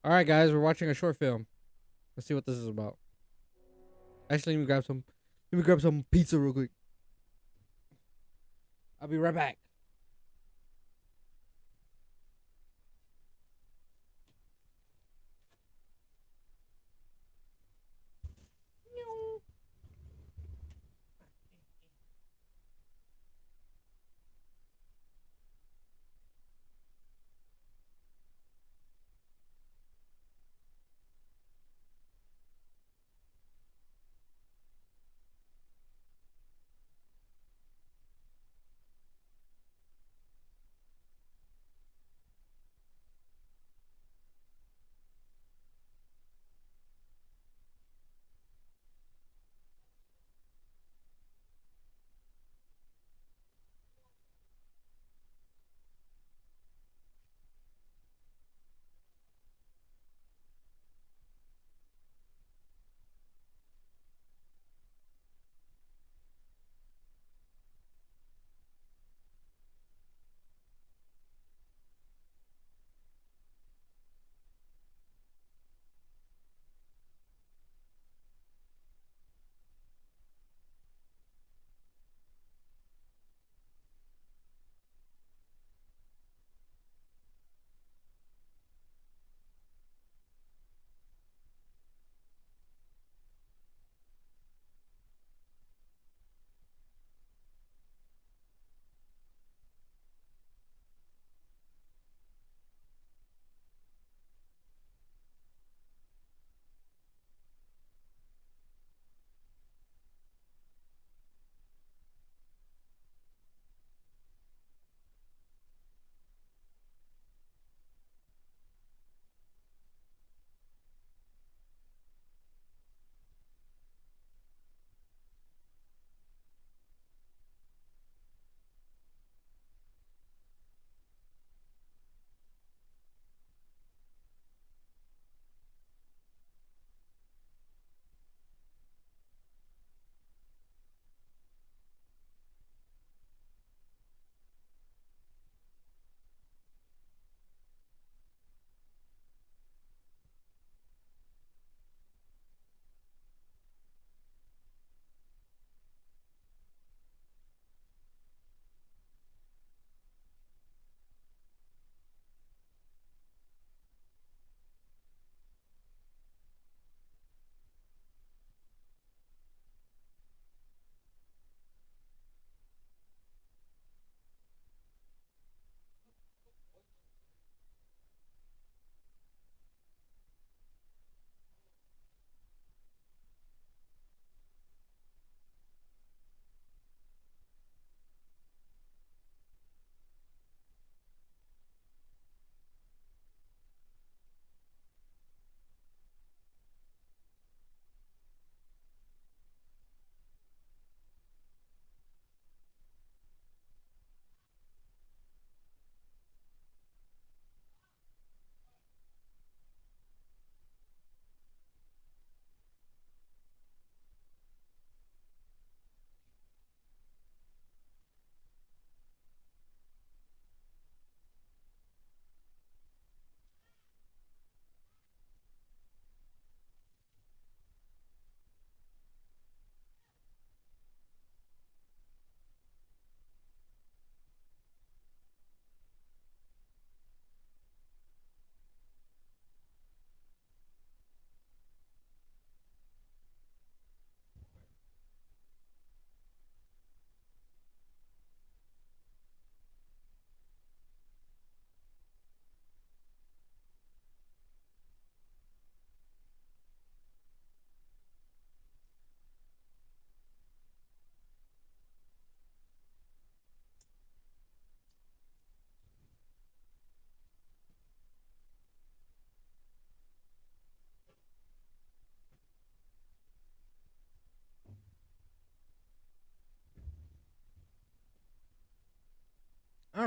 All right, guys, we're watching a short film. Let's see what this is about. Actually, let me grab some pizza real quick. I'll be right back.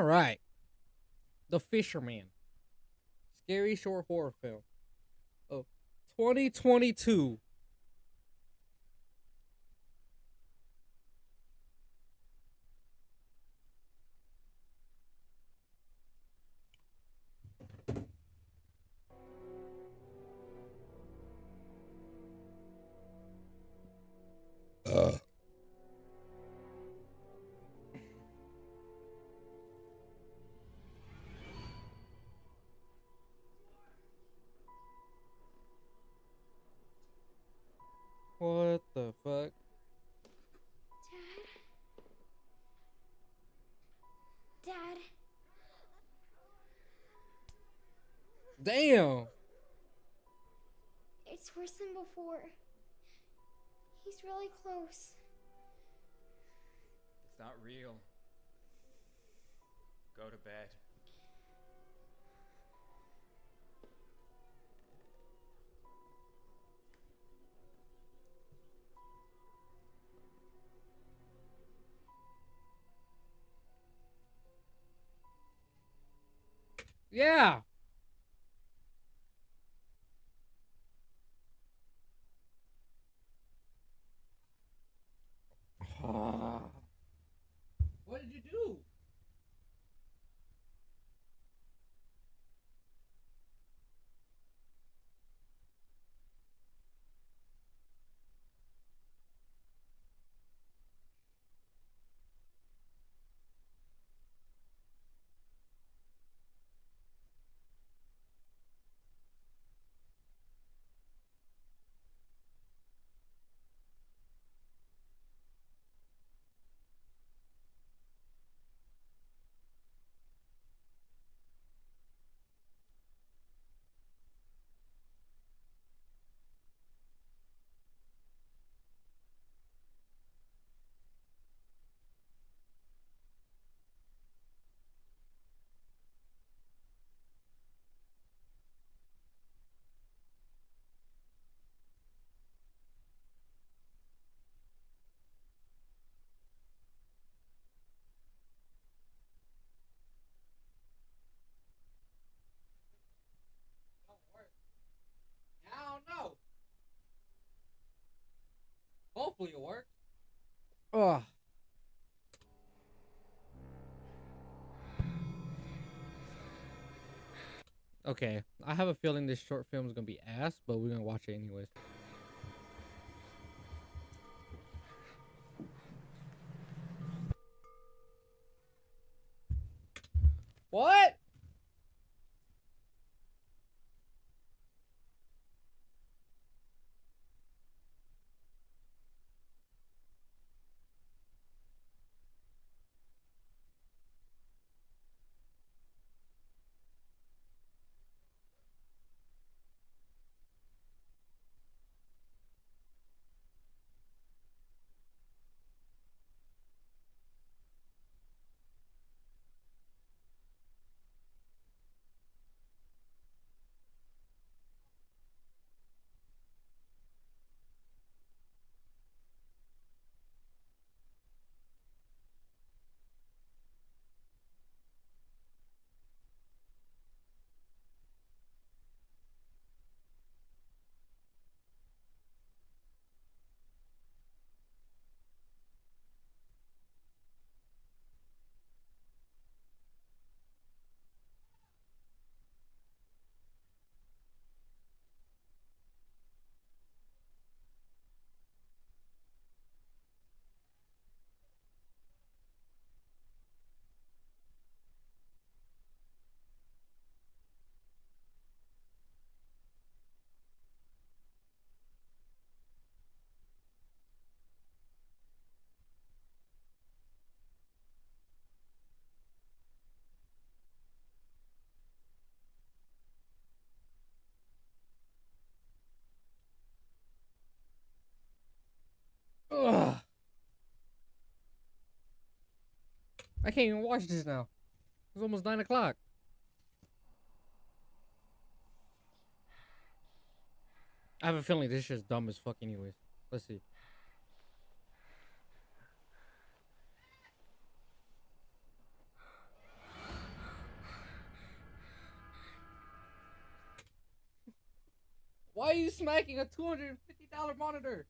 right. The Fisherman. Scary short horror film of 2022. What the fuck? Dad. Damn. It's worse than before. He's really close. It's not real. Go to bed. Yeah. What did you do? I don't know. Hopefully it works. Ugh. Okay, I have a feeling this short film is gonna be ass, but we're gonna watch it anyways. What? Ugh. I can't even watch this now. It's almost 9 o'clock. I have a feeling this shit's dumb as fuck anyways. Let's see. Why are you smacking a $250 monitor?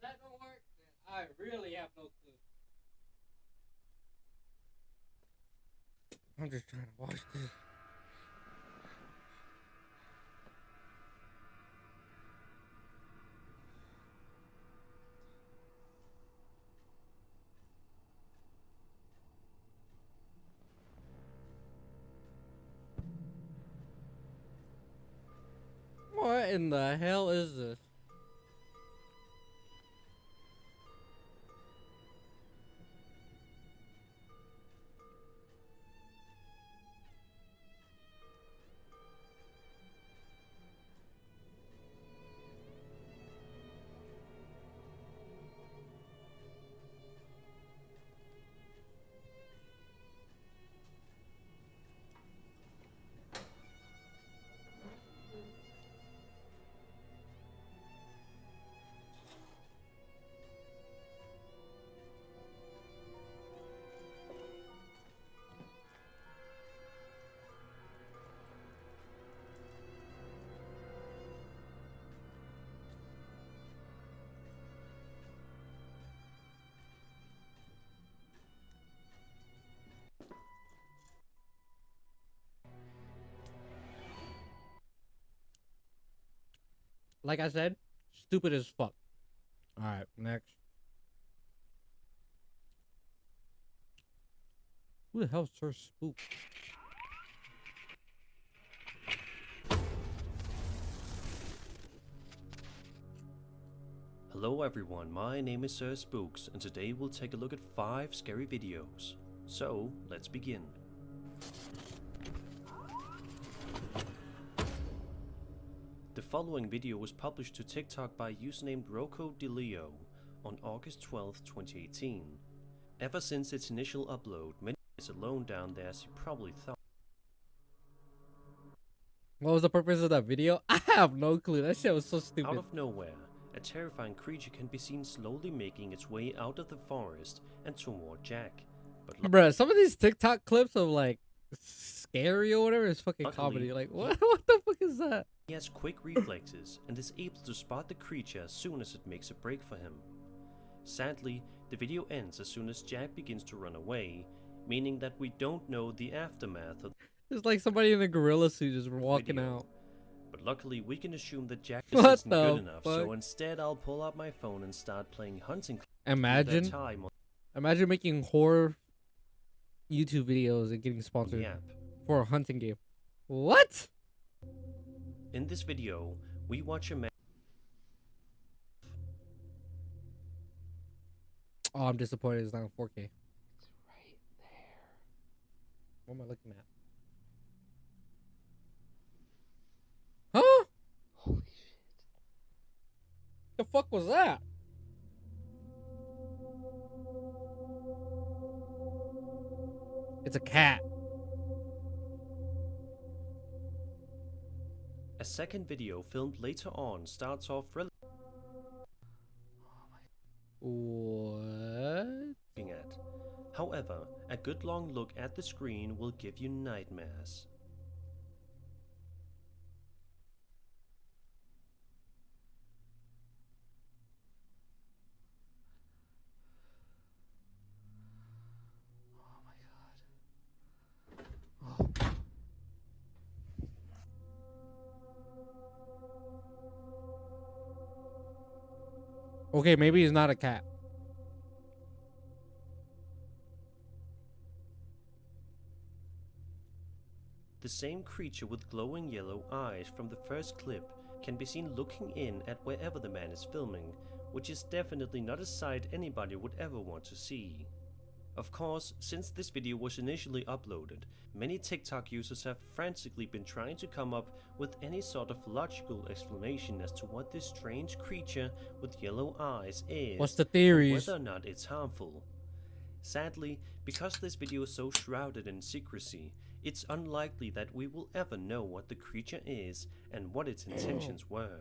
That don't work, then I really have no clue. I'm just trying to watch this. What in the hell is this? Like I said, stupid as fuck. Alright, next. Who the hell's Sir Spook? Hello everyone, my name is Sir Spooks, and today we'll take a look at 5 scary videos. So, let's begin. The following video was published to TikTok by username RocoDeLeo on August 12, 2018. Ever since its initial upload, many is alone down there as you probably thought. What was the purpose of that video? I have no clue. That shit was so stupid. Out of nowhere, a terrifying creature can be seen slowly making its way out of the forest and toward Jack. But bruh, some of these TikTok clips of like scary or whatever is fucking comedy. Like, what the fuck is that? He has quick reflexes and is able to spot the creature as soon as it makes a break for him. Sadly, the video ends as soon as Jack begins to run away, meaning that we don't know the aftermath of It's like somebody in a gorilla suit just walking out. But luckily, we can assume that Jack What isn't the good enough, fuck? so instead I'll pull out my phone and start playing hunting. Imagine making horror YouTube videos and getting sponsored Yep. for a hunting game. What? In this video, we watch a man. Oh, I'm disappointed it's not in 4K. It's right there. What am I looking at? Huh? Holy shit. The fuck was that? It's a cat. A second video filmed later on starts off What? at. However, a good long look at the screen will give you nightmares. Okay, maybe he's not a cat. The same creature with glowing yellow eyes from the first clip can be seen looking in at wherever the man is filming, which is definitely not a sight anybody would ever want to see. Of course, since this video was initially uploaded, many TikTok users have frantically been trying to come up with any sort of logical explanation as to what this strange creature with yellow eyes is. What's the theories? Whether or not it's harmful. Sadly, because this video is so shrouded in secrecy, it's unlikely that we will ever know what the creature is and what its intentions were.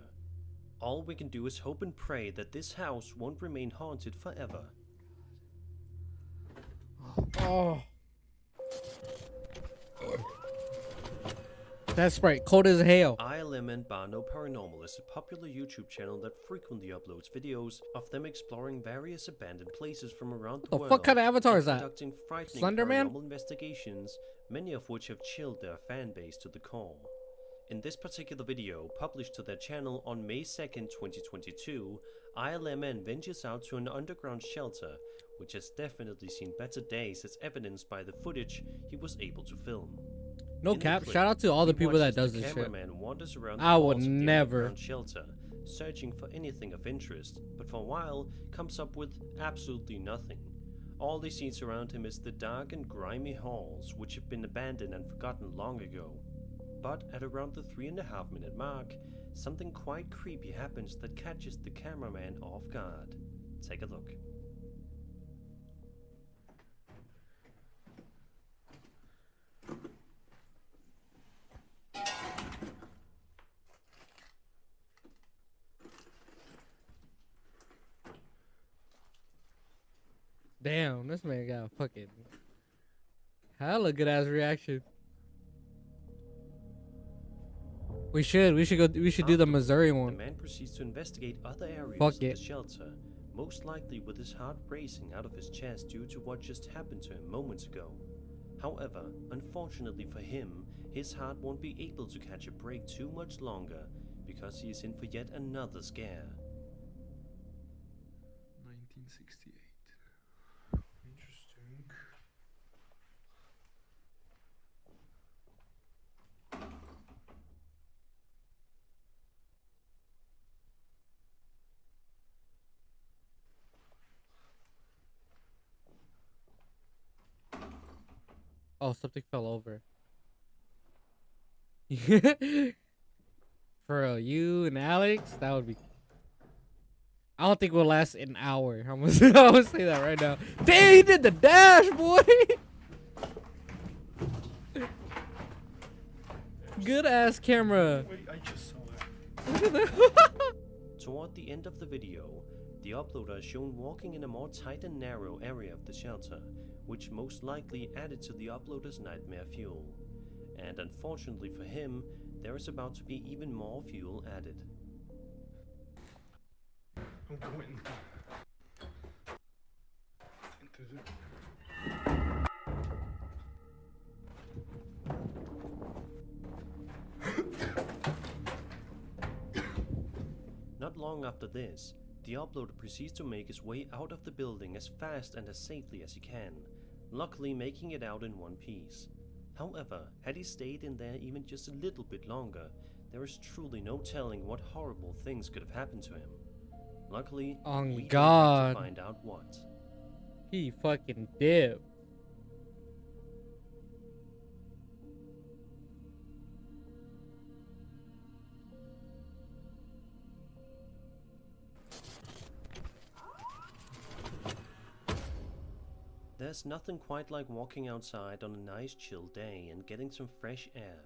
All we can do is hope and pray that this house won't remain haunted forever. Oh. That's right, cold as hell. ILM and Barno Paranormal is a popular YouTube channel that frequently uploads videos of them exploring various abandoned places from around the world. What kind of avatar is that? Conducting frightening Slenderman? paranormal investigations, many of which have chilled their fan base to the core. In this particular video, published to their channel on May 2nd, 2022, ILMN ventures out to an underground shelter, which has definitely seen better days as evidenced by the footage he was able to film. No cap, shout out to all the people that does this shit. Wanders around I the would walls of the never. underground shelter, searching for anything of interest, but for a while comes up with absolutely nothing. All he sees around him is the dark and grimy halls, which have been abandoned and forgotten long ago. But at around the 3.5 minute mark, something quite creepy happens that catches the cameraman off guard. Take a look. Damn, this man got a fucking hella good ass reaction. We should do the Missouri one. The man proceeds to investigate other areas Fuck of the it. shelter, most likely with his heart racing out of his chest due to what just happened to him moments ago. However, unfortunately for him, his heart won't be able to catch a break too much longer because he is in for yet another scare. 1968. Interesting. Oh, something fell over. For you and Alex, that would be. I don't think we'll last an hour. I'm gonna say that right now. Dang, he did the dash, boy. Good ass camera. Wait, I just saw it. Look at that. Toward the end of the video, the uploader is shown walking in a more tight and narrow area of the shelter, which most likely added to the uploader's nightmare fuel. And unfortunately for him, there is about to be even more fuel added. I'm going into the... Not long after this, the uploader proceeds to make his way out of the building as fast and as safely as he can, luckily making it out in one piece. However, had he stayed in there even just a little bit longer, there is truly no telling what horrible things could have happened to him. Luckily, we God, to find out what. He fucking dipped. There's nothing quite like walking outside on a nice chill day and getting some fresh air.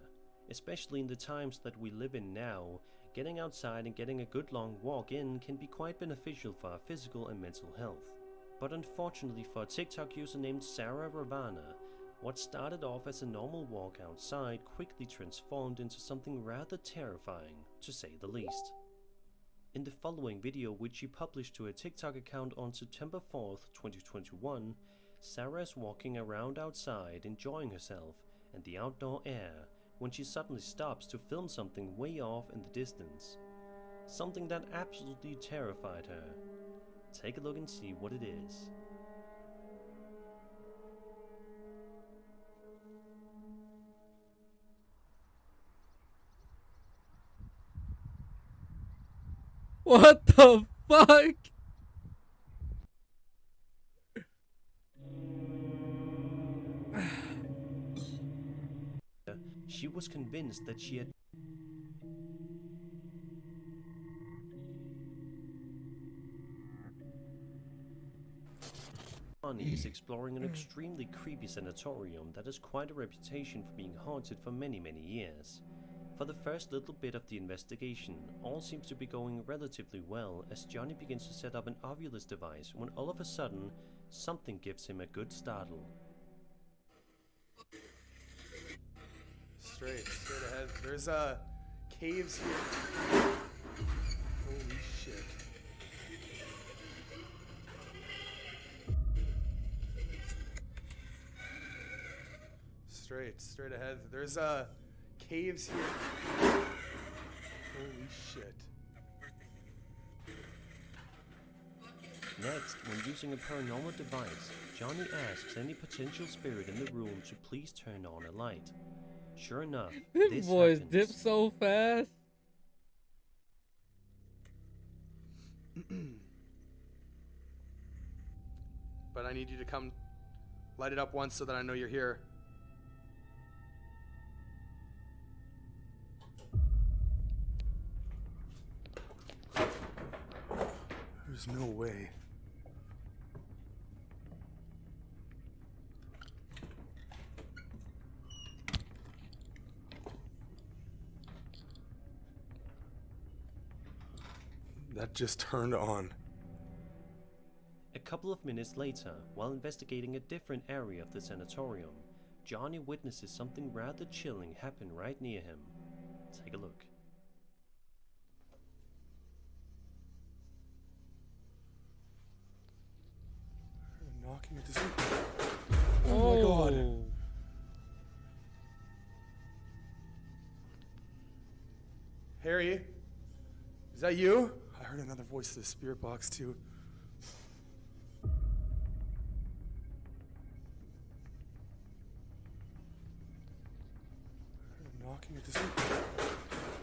Especially in the times that we live in now, getting outside and getting a good long walk in can be quite beneficial for our physical and mental health. But unfortunately for a TikTok user named Sarah Ravana, what started off as a normal walk outside quickly transformed into something rather terrifying, to say the least. In the following video, which she published to her TikTok account on September 4th, 2021, Sarah is walking around outside enjoying herself and the outdoor air when she suddenly stops to film something way off in the distance. Something that absolutely terrified her. Take a look and see what it is. What the fuck? She was convinced that she had Johnny is exploring an extremely creepy sanatorium that has quite a reputation for being haunted for many years. For the first little bit of the investigation, all seems to be going relatively well as Johnny begins to set up an Ovilus device when all of a sudden, something gives him a good startle. Straight ahead. There's caves here. Holy shit. Straight ahead. There's caves here. Holy shit. Next, when using a paranormal device, Johnny asks any potential spirit in the room to please turn on a light. Sure enough, this boys happens. dip so fast. But I need you to come light it up once so that I know you're here. There's no way. That just turned on. A couple of minutes later, while investigating a different area of the sanatorium, Johnny witnesses something rather chilling happen right near him. Take a look. Knocking at this. Oh my god. Harry? Is that you? I heard another voice in the spirit box too. I heard knocking at this.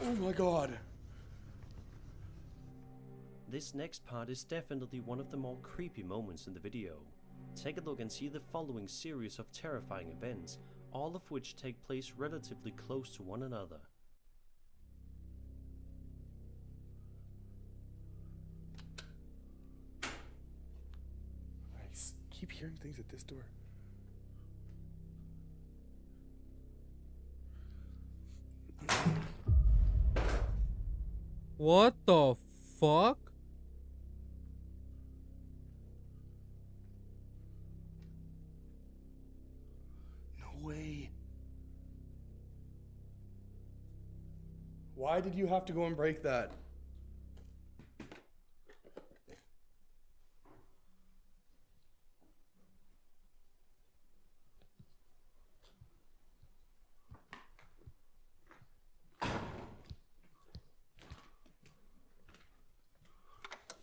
Oh my god. This next part is definitely one of the more creepy moments in the video. Take a look and see the following series of terrifying events, all of which take place relatively close to one another. I keep hearing things at this door. What the fuck? Way. Why did you have to go and break that?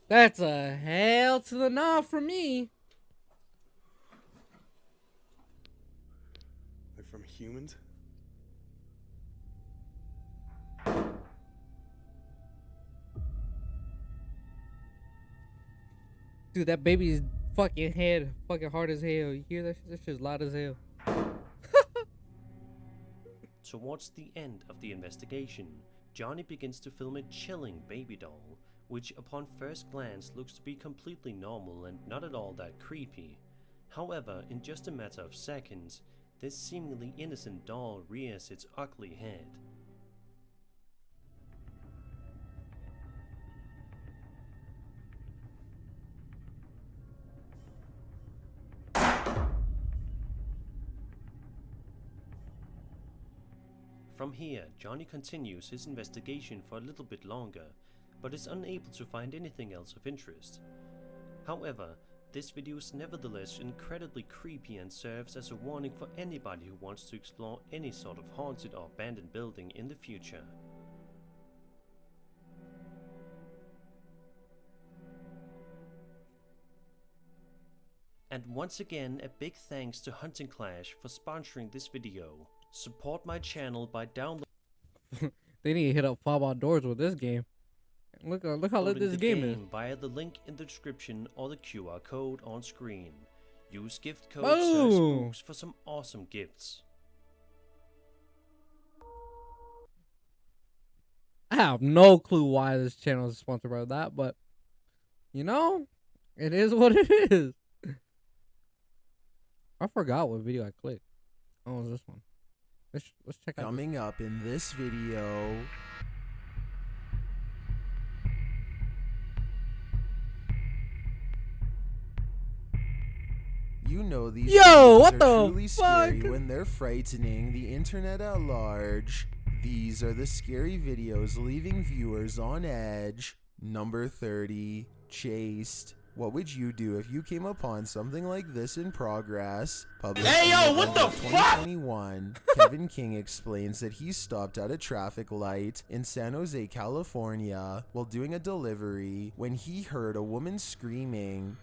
That's a hell to the nah for me. From humans? Dude, that baby's fucking head fucking hard as hell. You hear that shit? That shit's loud as hell. Towards the end of the investigation, Johnny begins to film a chilling baby doll, which upon first glance looks to be completely normal and not at all that creepy. However, in just a matter of seconds, this seemingly innocent doll rears its ugly head. From here, Johnny continues his investigation for a little bit longer, but is unable to find anything else of interest. However, this video is nevertheless incredibly creepy and serves as a warning for anybody who wants to explore any sort of haunted or abandoned building in the future. And once again, a big thanks to Hunting Clash for sponsoring this video. Support my channel by downloading. They need to hit up Fob Outdoors with this game. Look how lit Load in this the game is. via the link in the description or the QR code on screen. Use gift code Boom. SIRSPOOKS for some awesome gifts. I have no clue why this channel is sponsored by that, but you know, it is what it is. I forgot what video I clicked. Oh, it was this one. Let's check out. Coming up in this video. You know these videos what are the truly fuck? scary when they're frightening the internet at large. These are the scary videos leaving viewers on edge. Number 30, Chased. What would you do if you came upon something like this in progress? Published Hey, yo, in what the November 2021, Kevin King explains that he stopped at a traffic light in San Jose, California, while doing a delivery when he heard a woman screaming.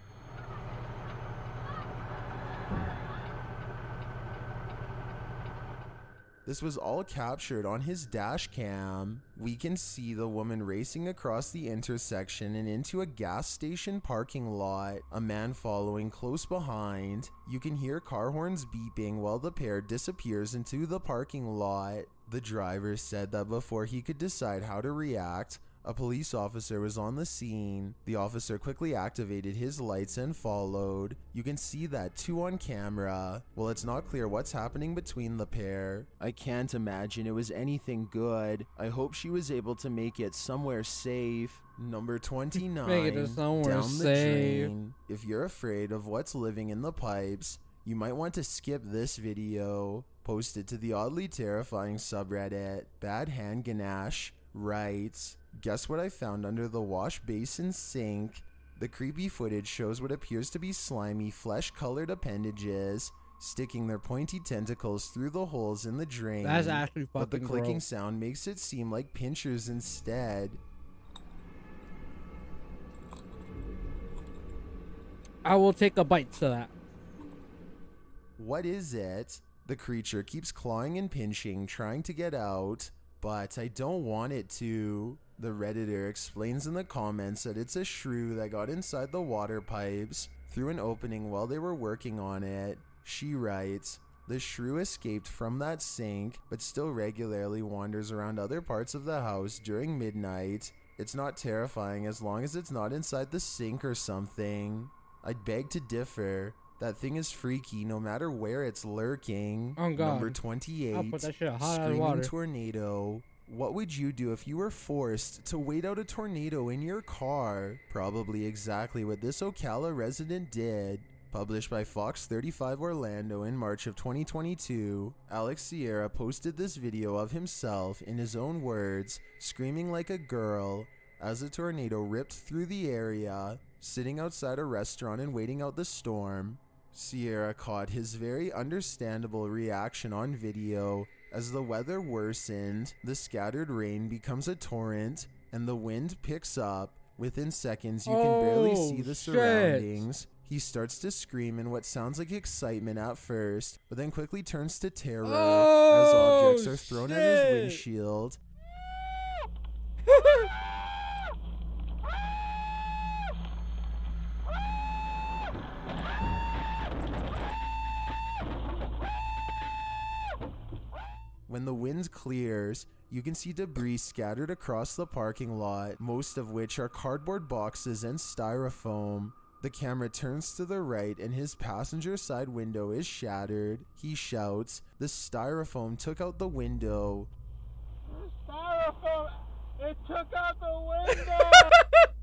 This was all captured on his dash cam. We can see the woman racing across the intersection and into a gas station parking lot, a man following close behind. You can hear car horns beeping while the pair disappears into the parking lot. The driver said that before he could decide how to react, a police officer was on the scene. The officer quickly activated his lights and followed. You can see that too on camera. Well, it's not clear what's happening between the pair. I can't imagine it was anything good. I hope she was able to make it somewhere safe. Number 29, Make it somewhere down the safe. drain. If you're afraid of what's living in the pipes, you might want to skip this video. Posted to the oddly terrifying subreddit, Bad Hand Ganache writes, "Guess what I found under the wash basin sink?" The creepy footage shows what appears to be slimy, flesh-colored appendages sticking their pointy tentacles through the holes in the drain. That's actually fucking But the clicking gross. sound makes it seem like pinchers instead. I will take a bite to that. What is it? The creature keeps clawing and pinching, trying to get out, but I don't want it to. The Redditor explains in the comments that it's a shrew that got inside the water pipes through an opening while they were working on it. She writes, "The shrew escaped from that sink, but still regularly wanders around other parts of the house during midnight. It's not terrifying as long as it's not inside the sink or something. I'd beg to differ. That thing is freaky no matter where it's lurking." Oh, God. Number I'll 28, put that shit hot out of Screaming water. Tornado. What would you do if you were forced to wait out a tornado in your car? Probably exactly what this Ocala resident did. Published by Fox 35 Orlando in March of 2022, Alex Sierra posted this video of himself, in his own words, screaming like a girl as a tornado ripped through the area, sitting outside a restaurant and waiting out the storm. Sierra caught his very understandable reaction on video. As the weather worsened, the scattered rain becomes a torrent, and the wind picks up. Within seconds, you can barely see the surroundings. He starts to scream in what sounds like excitement at first, but then quickly turns to terror as objects are thrown at his windshield. When the wind clears, you can see debris scattered across the parking lot, most of which are cardboard boxes and styrofoam. The camera turns to the right and his passenger side window is shattered. He shouts, "The styrofoam took out the window." Styrofoam! It took out the window!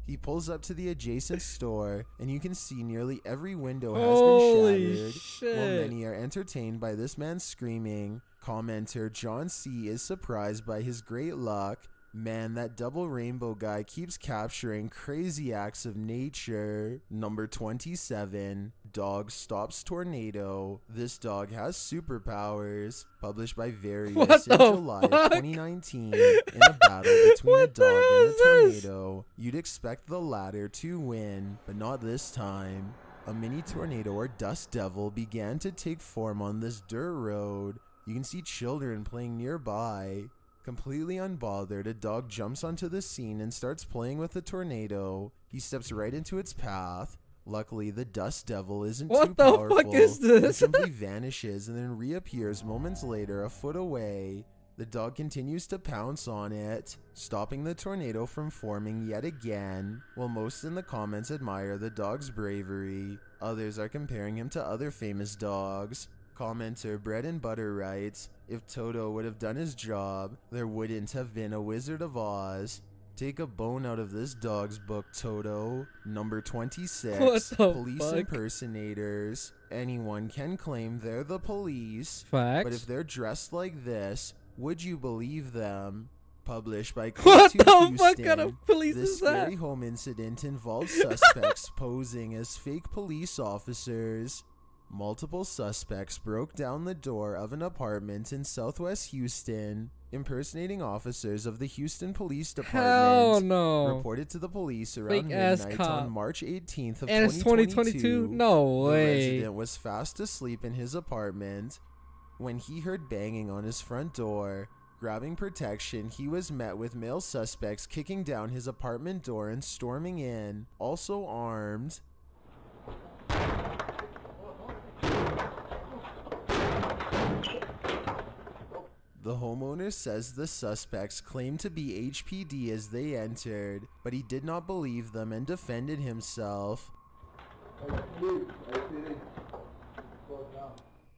He pulls up to the adjacent store, and you can see nearly every window has Holy been shattered. shit. While many are entertained by this man screaming, commenter John C. is surprised by his great luck. Man, that double rainbow guy keeps capturing crazy acts of nature. Number 27, Dog Stops Tornado. This dog has superpowers. Published by Various What in the July fuck? of 2019. In a battle between a dog and a tornado, you'd expect the latter to win, but not this time. A mini tornado or dust devil began to take form on this dirt road. You can see children playing nearby. Completely unbothered, a dog jumps onto the scene and starts playing with the tornado. He steps right into its path. Luckily, the dust devil isn't too powerful. What the fuck is this? It simply vanishes and then reappears moments later a foot away. The dog continues to pounce on it, stopping the tornado from forming yet again. While most in the comments admire the dog's bravery, others are comparing him to other famous dogs. Commenter Bread and Butter writes, if Toto would have done his job, there wouldn't have been a Wizard of Oz. Take a bone out of this dog's book, Toto. Number 26, police impersonators. Anyone can claim they're the police. Facts. But if they're dressed like this, would you believe them? Published by What K2 the Houston, fuck kind of police this is that? scary home incident involves suspects posing as fake police officers. Multiple suspects broke down the door of an apartment in southwest Houston, impersonating officers of the Houston Police Department. Hell no. Reported to the police around Fake ass midnight cop. on March 18th of And it's 2022? No way. The resident was fast asleep in his apartment when he heard banging on his front door. Grabbing protection, he was met with male suspects kicking down his apartment door and storming in, also armed. The homeowner says the suspects claimed to be HPD as they entered, but he did not believe them and defended himself.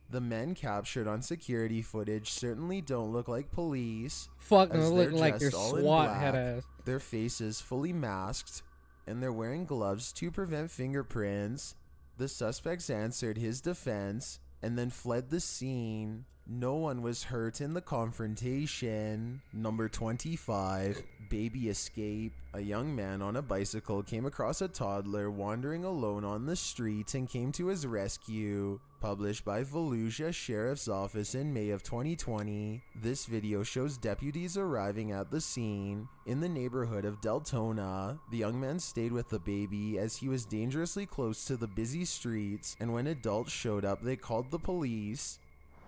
The men captured on security footage certainly don't look like police. Fuck, as they're looking like they're dressed all in SWAT black, head ass. their faces fully masked, and they're wearing gloves to prevent fingerprints. The suspects answered his defense and then fled the scene. No one was hurt in the confrontation. Number 25, baby escape. A young man on a bicycle came across a toddler wandering alone on the street and came to his rescue. Published by Volusia Sheriff's Office in May of 2020. This video shows deputies arriving at the scene in the neighborhood of Deltona. The young man stayed with the baby as he was dangerously close to the busy streets, and when adults showed up, they called the police.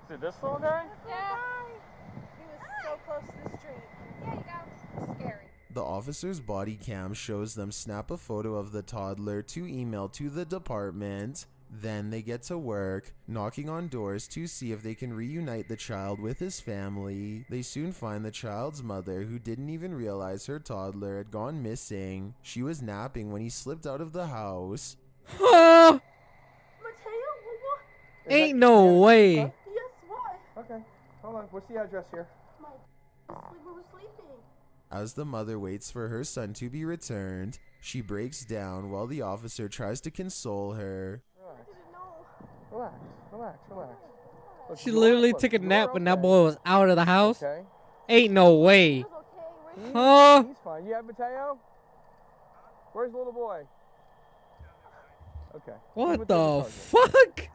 Dude, this little guy? Yeah. He was so close to the street. Yeah, you go. Scary. The officer's body cam shows them snap a photo of the toddler to email to the department. Then they get to work, knocking on doors to see if they can reunite the child with his family. They soon find the child's mother, who didn't even realize her toddler had gone missing. She was napping when he slipped out of the house. Huh? Ain't no way. Yes, why? Okay, hold on. What's the address here? We were sleeping. As the mother waits for her son to be returned, she breaks down while the officer tries to console her. Relax, relax, relax. Look, She literally took a nap when that boy was out of the house. Okay. Ain't no way. Huh? He's fine. You have Mateo? Where's the little boy? Okay. What the fuck?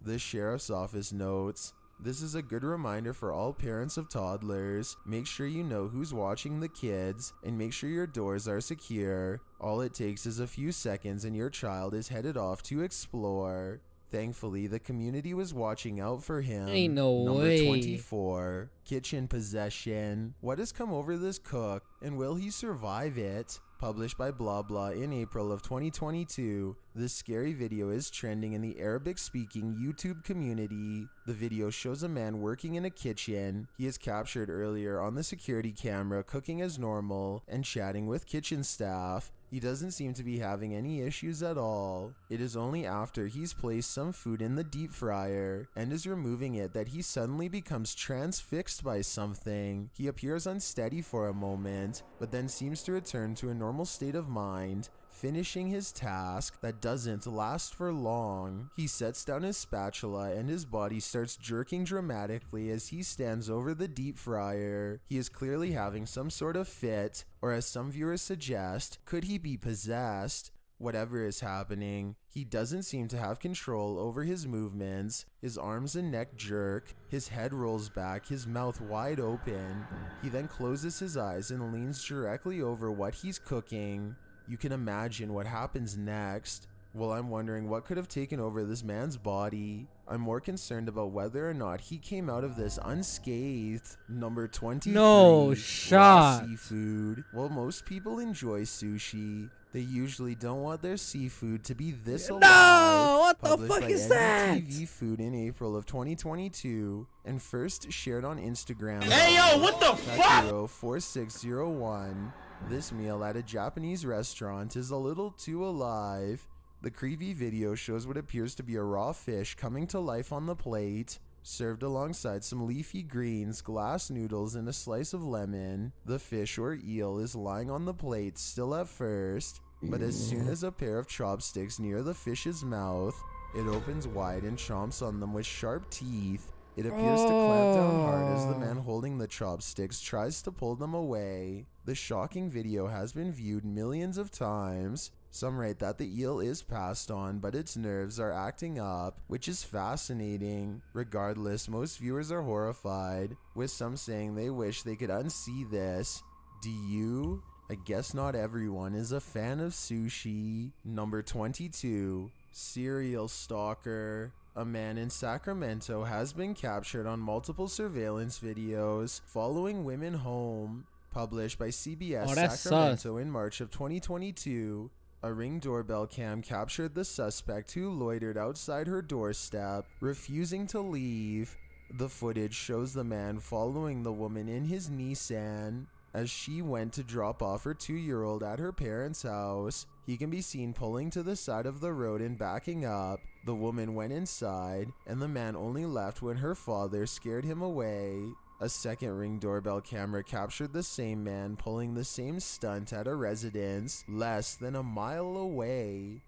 The sheriff's office notes, this is a good reminder for all parents of toddlers. Make sure you know who's watching the kids and make sure your doors are secure. All it takes is a few seconds and your child is headed off to explore. Thankfully, the community was watching out for him. Ain't no Number way. 24, kitchen possession. What has come over this cook, and will he survive it? Published by Blah Blah in April of 2022. This scary video is trending in the Arabic-speaking YouTube community. The video shows a man working in a kitchen. He is captured earlier on the security camera cooking as normal and chatting with kitchen staff. He doesn't seem to be having any issues at all. It is only after he's placed some food in the deep fryer and is removing it that he suddenly becomes transfixed by something. He appears unsteady for a moment, but then seems to return to a normal state of mind, finishing his task that doesn't last for long. He sets down his spatula and his body starts jerking dramatically as he stands over the deep fryer. He is clearly having some sort of fit, or as some viewers suggest, could he be possessed? Whatever is happening, he doesn't seem to have control over his movements. His arms and neck jerk, his head rolls back, his mouth wide open. He then closes his eyes and leans directly over what he's cooking. You can imagine what happens next. Well, I'm wondering what could have taken over this man's body. I'm more concerned about whether or not he came out of this unscathed. Number 23. No raw shot. seafood. Well, most people enjoy sushi. They usually don't want their seafood to be this alive. No! What the Published fuck by is that? NDTV Food in April of 2022 and first shared on Instagram. Hey, yo, what the fuck? 4601. This meal at a Japanese restaurant is a little too alive. The creepy video shows what appears to be a raw fish coming to life on the plate, served alongside some leafy greens, glass noodles, and a slice of lemon. The fish or eel is lying on the plate still at first, but as soon as a pair of chopsticks near the fish's mouth, it opens wide and chomps on them with sharp teeth. It appears to clamp down hard as the man holding the chopsticks tries to pull them away. The shocking video has been viewed millions of times. Some write that the eel is passed on, but its nerves are acting up, which is fascinating. Regardless, most viewers are horrified, with some saying they wish they could unsee this. Do you? I guess not everyone is a fan of sushi. Number 22. Serial stalker. A man in Sacramento has been captured on multiple surveillance videos following women home. Published by CBS Sacramento in March of 2022. A Ring doorbell cam captured the suspect who loitered outside her doorstep, refusing to leave. The footage shows the man following the woman in his Nissan as she went to drop off her 2-year-old at her parents' house. He can be seen pulling to the side of the road and backing up. The woman went inside, and the man only left when her father scared him away. A second Ring doorbell camera captured the same man pulling the same stunt at a residence less than a mile away.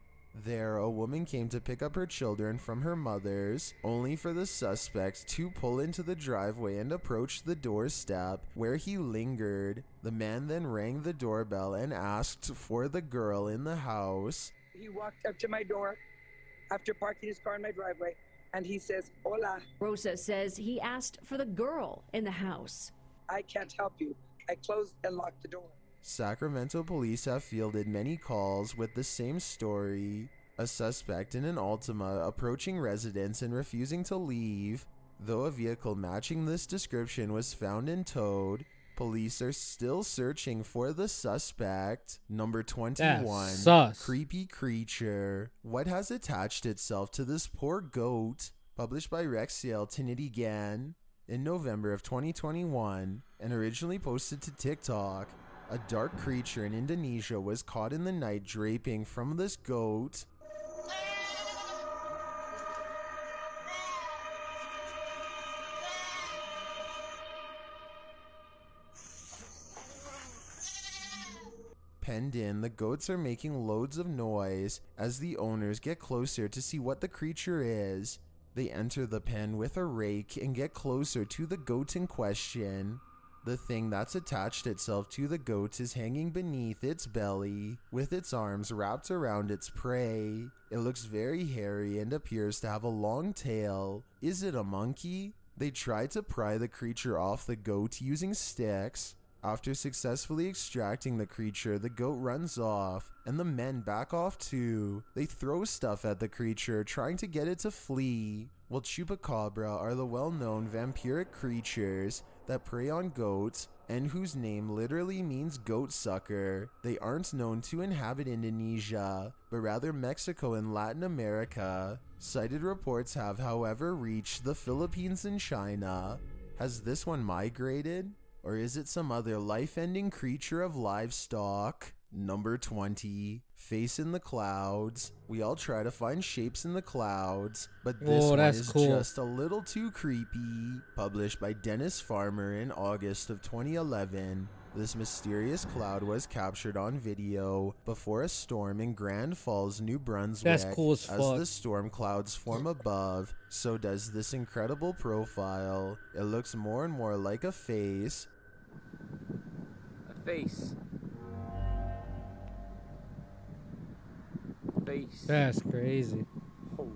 There, a woman came to pick up her children from her mother's, only for the suspect to pull into the driveway and approach the doorstep, where he lingered. The man then rang the doorbell and asked for the girl in the house. He walked up to my door after parking his car in my driveway, and he says, "Hola." Rosa says he asked for the girl in the house. "I can't help you." I closed and locked the door. Sacramento police have fielded many calls with the same story. A suspect in an Altima approaching residents and refusing to leave. Though a vehicle matching this description was found and towed, police are still searching for the suspect. Number 21. Creepy creature. What has attached itself to this poor goat? Published by Rexiel Tinitigan in November of 2021 and originally posted to TikTok. A dark creature in Indonesia was caught in the night draping from this goat. Penned in, the goats are making loads of noise as the owners get closer to see what the creature is. They enter the pen with a rake and get closer to the goat in question. The thing that's attached itself to the goat is hanging beneath its belly, with its arms wrapped around its prey. It looks very hairy and appears to have a long tail. Is it a monkey? They try to pry the creature off the goat using sticks. After successfully extracting the creature, the goat runs off, and the men back off too. They throw stuff at the creature, trying to get it to flee. Well, Chupacabra are the well-known vampiric creatures that prey on goats, and whose name literally means goat sucker. They aren't known to inhabit Indonesia, but rather Mexico and Latin America. Cited reports have, however, reached the Philippines and China. Has this one migrated? Or is it some other life-ending creature of livestock? Number 20. Face in the clouds. We all try to find shapes in the clouds, but this one is just a little too creepy. Published by Dennis Farmer in August of 2011. This mysterious cloud was captured on video before a storm in Grand Falls, New Brunswick. That's cool as fuck. As the storm clouds form above, so does this incredible profile. It looks more and more like a face. A face. Face. That's crazy. Holy.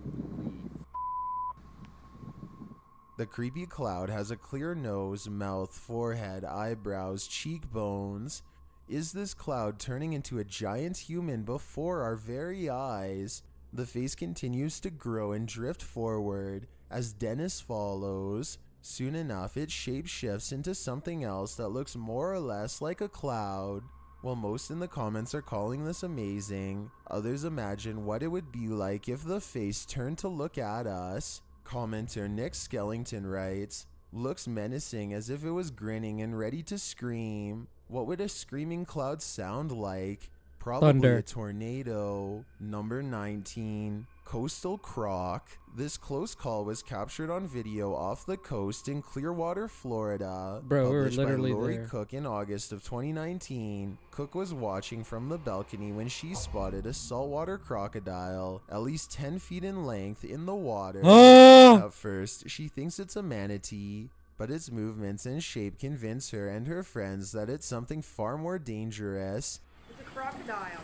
The creepy cloud has a clear nose, mouth, forehead, eyebrows, cheekbones. Is this cloud turning into a giant human before our very eyes? The face continues to grow and drift forward as Dennis follows. Soon enough, it shapeshifts into something else that looks more or less like a cloud. While most in the comments are calling this amazing, others imagine what it would be like if the face turned to look at us. Commenter Nick Skellington writes, "Looks menacing as if it was grinning and ready to scream. What would a screaming cloud sound like? Probably Thunder. a tornado." Number 19. Coastal Croc. This close call was captured on video off the coast in Clearwater, Florida. Bro, we were Published literally by Lori there. Cook in August of 2019. Cook was watching from the balcony when she spotted a saltwater crocodile, at least 10 feet in length, in the water. At first, she thinks it's a manatee, but its movements and shape convince her and her friends that it's something far more dangerous. It's a crocodile.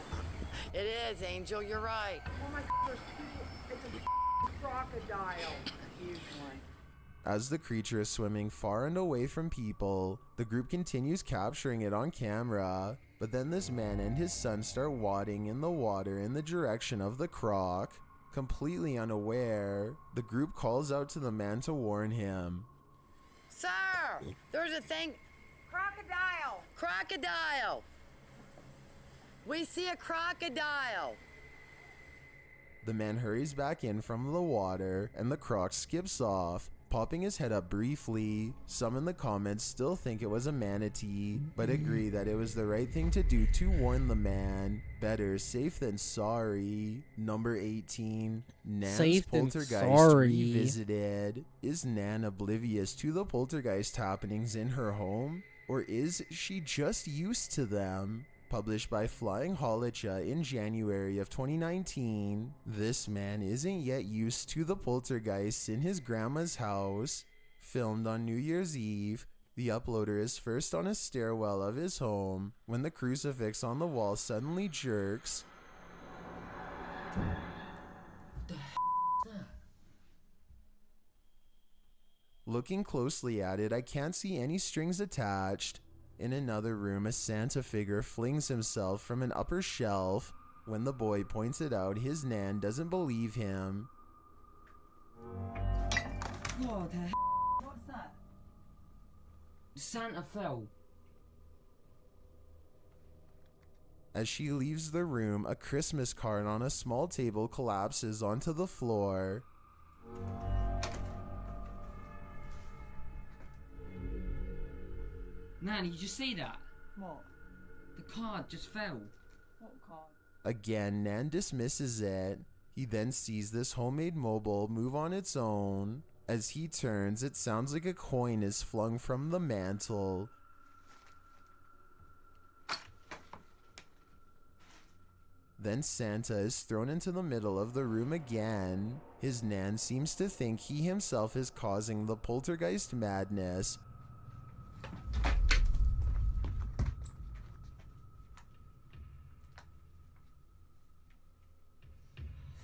It is, Angel, you're right. Oh my God, there's people. It's a crocodile. A huge one. As the creature is swimming far and away from people, the group continues capturing it on camera. But then this man and his son start wading in the water in the direction of the croc. Completely unaware, the group calls out to the man to warn him. Sir, there's a thing. Crocodile. Crocodile. We see a crocodile. The man hurries back in from the water, and the croc skips off, popping his head up briefly. Some in the comments still think it was a manatee, but agree that it was the right thing to do to warn the man. Better safe than sorry. Number 18. Nan's Safe than poltergeist sorry. revisited. Is Nan oblivious to the poltergeist happenings in her home, or is she just used to them? Published by Flying Holicha in January of 2019, this man isn't yet used to the poltergeists in his grandma's house. Filmed on New Year's Eve, the uploader is first on a stairwell of his home when the crucifix on the wall suddenly jerks. Looking closely at it, I can't see any strings attached. In another room, a Santa figure flings himself from an upper shelf. When the boy points it out, his Nan doesn't believe him. What the What's that? Santa fell. As she leaves the room, a Christmas card on a small table collapses onto the floor. Nan, did you see that? What? The card just fell. What card? Again, Nan dismisses it. He then sees this homemade mobile move on its own. As he turns, it sounds like a coin is flung from the mantle. Then Santa is thrown into the middle of the room again. His Nan seems to think he himself is causing the poltergeist madness.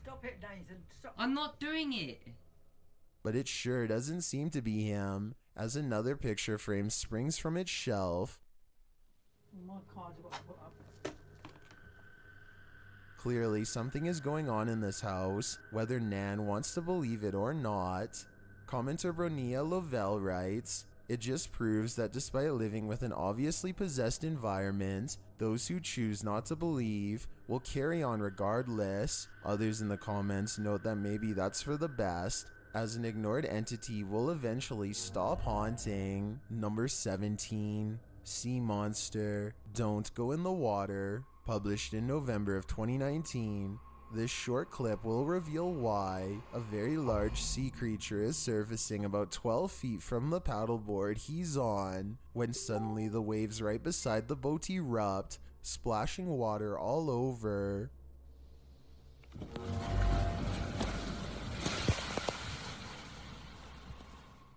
Stop it, Nathan. Stop. I'm not doing it. But it sure doesn't seem to be him, as another picture frame springs from its shelf. My cards have got to put up. Clearly, something is going on in this house, whether Nan wants to believe it or not. Commenter Bronia Lovell writes, "It just proves that despite living with an obviously possessed environment, those who choose not to believe will carry on regardless." Others in the comments note that maybe that's for the best, as an ignored entity will eventually stop haunting. Number 17. Sea Monster. Don't Go in the Water. Published in November of 2019. This short clip will reveal why a very large sea creature is surfacing about 12 feet from the paddleboard he's on, when suddenly the waves right beside the boat erupt, splashing water all over.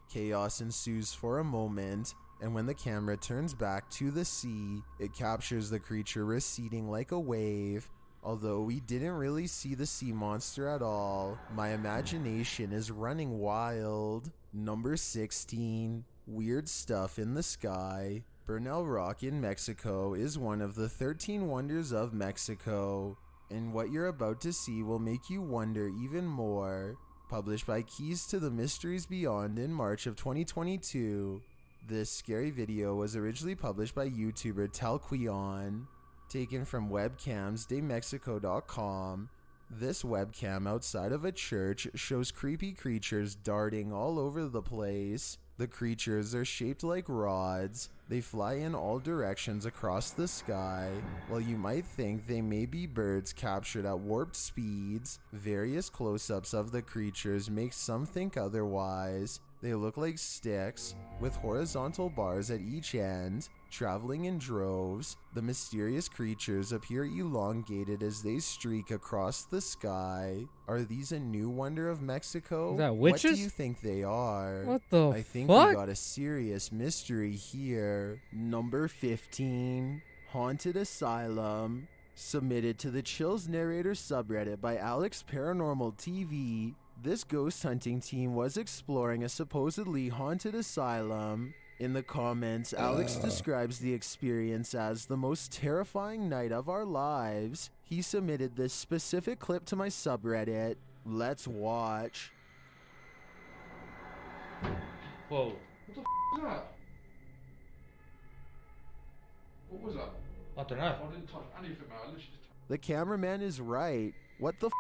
Chaos ensues for a moment, and when the camera turns back to the sea, it captures the creature receding like a wave. Although we didn't really see the sea monster at all, my imagination is running wild. Number 16. Weird Stuff in the Sky. Bernal Rock in Mexico is one of the 13 wonders of Mexico. And what you're about to see will make you wonder even more. Published by Keys to the Mysteries Beyond in March of 2022, this scary video was originally published by YouTuber Talquion, taken from webcamsdemexico.com. This webcam outside of a church shows creepy creatures darting all over the place. The creatures are shaped like rods. They fly in all directions across the sky. While you might think they may be birds captured at warped speeds, various close-ups of the creatures make some think otherwise. They look like sticks, with horizontal bars at each end. Traveling in droves, the mysterious creatures appear elongated as they streak across the sky. Are these a new wonder of Mexico? Is that witches? What do you think they are? What the I think fuck? we got a serious mystery here. Number 15, Haunted Asylum. Submitted to the Chills Narrator subreddit by Alex Paranormal TV, this ghost hunting team was exploring a supposedly haunted asylum. In the comments, Alex describes the experience as the most terrifying night of our lives. He submitted this specific clip to my subreddit. Let's watch. Whoa. What the f is that? What was that? I don't know. I didn't touch anything, man. I literally just... The cameraman is right. What the f?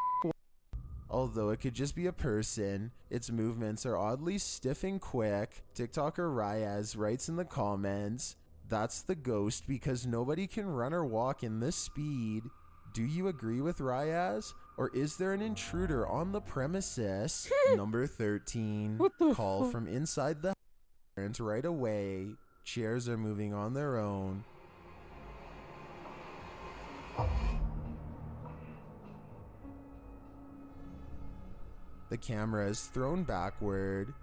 Although it could just be a person, its movements are oddly stiff and quick. TikToker Ryaz writes in the comments, "That's the ghost because nobody can run or walk in this speed." Do you agree with Ryaz? Or is there an intruder on the premises? Number 13. Call from inside the house right away. Chairs are moving on their own. The camera is thrown backward.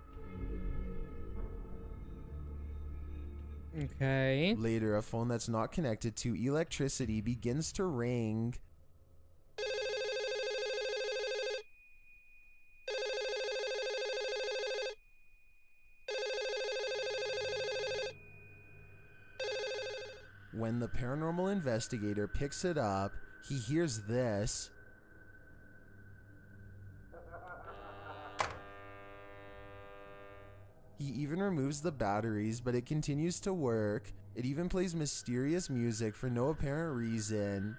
Okay. Later, a phone that's not connected to electricity begins to ring. When the paranormal investigator picks it up, he hears this. He even removes the batteries, but it continues to work. It even plays mysterious music for no apparent reason.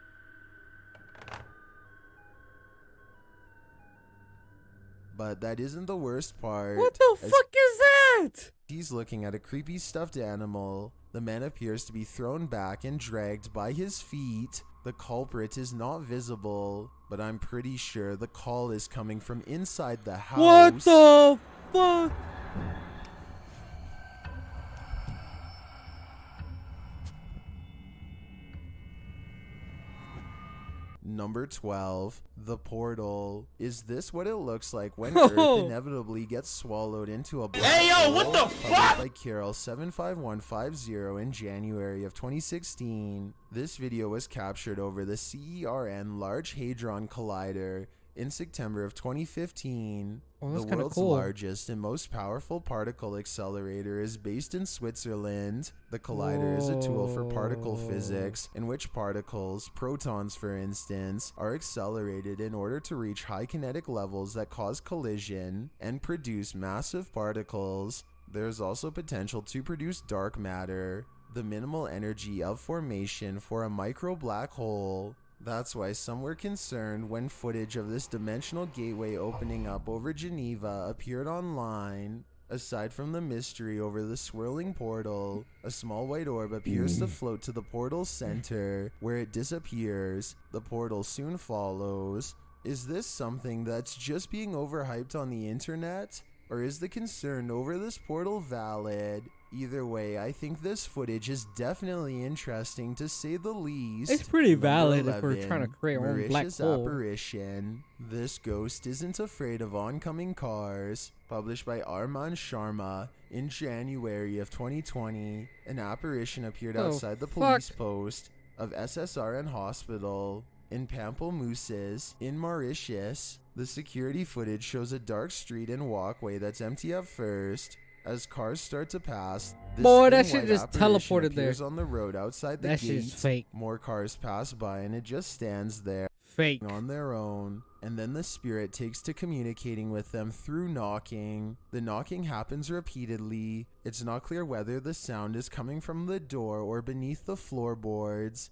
But that isn't the worst part. What the fuck is that? He's looking at a creepy stuffed animal. The man appears to be thrown back and dragged by his feet. The culprit is not visible, but I'm pretty sure the call is coming from inside the house. What the fuck? Number 12, the portal. Is this what it looks like when Earth inevitably gets swallowed into a black hole? Hey yo, what the fuck? By Carol 75150 in January of 2016. This video was captured over the CERN Large Hadron Collider in September of 2015. Oh, the world's largest and most powerful particle accelerator is based in Switzerland. The collider is a tool for particle physics, in which particles, protons for instance, are accelerated in order to reach high kinetic levels that cause collision and produce massive particles. There is also potential to produce dark matter, the minimal energy of formation for a micro black hole. That's why some were concerned when footage of this dimensional gateway opening up over Geneva appeared online. Aside from the mystery over the swirling portal, a small white orb appears to float to the portal's center, where it disappears. The portal soon follows. Is this something that's just being overhyped on the internet? Or is the concern over this portal valid? Either way, I think this footage is definitely interesting to say the least. It's pretty Number valid 11, if we're trying to create our own black Mauritius hole. Apparition. This ghost isn't afraid of oncoming cars. Published by Arman Sharma in January of 2020. An apparition appeared outside the police post of SSRN Hospital in Pamplemouses in Mauritius. The security footage shows a dark street and walkway that's empty at first. As cars start to pass, this Boy, that thin shit white just apparition teleported there. appears on the road outside the That gate. shit's fake. More cars pass by and it just stands there. fake on their own, and then the spirit takes to communicating with them through knocking. The knocking happens repeatedly. It's not clear whether the sound is coming from the door or beneath the floorboards.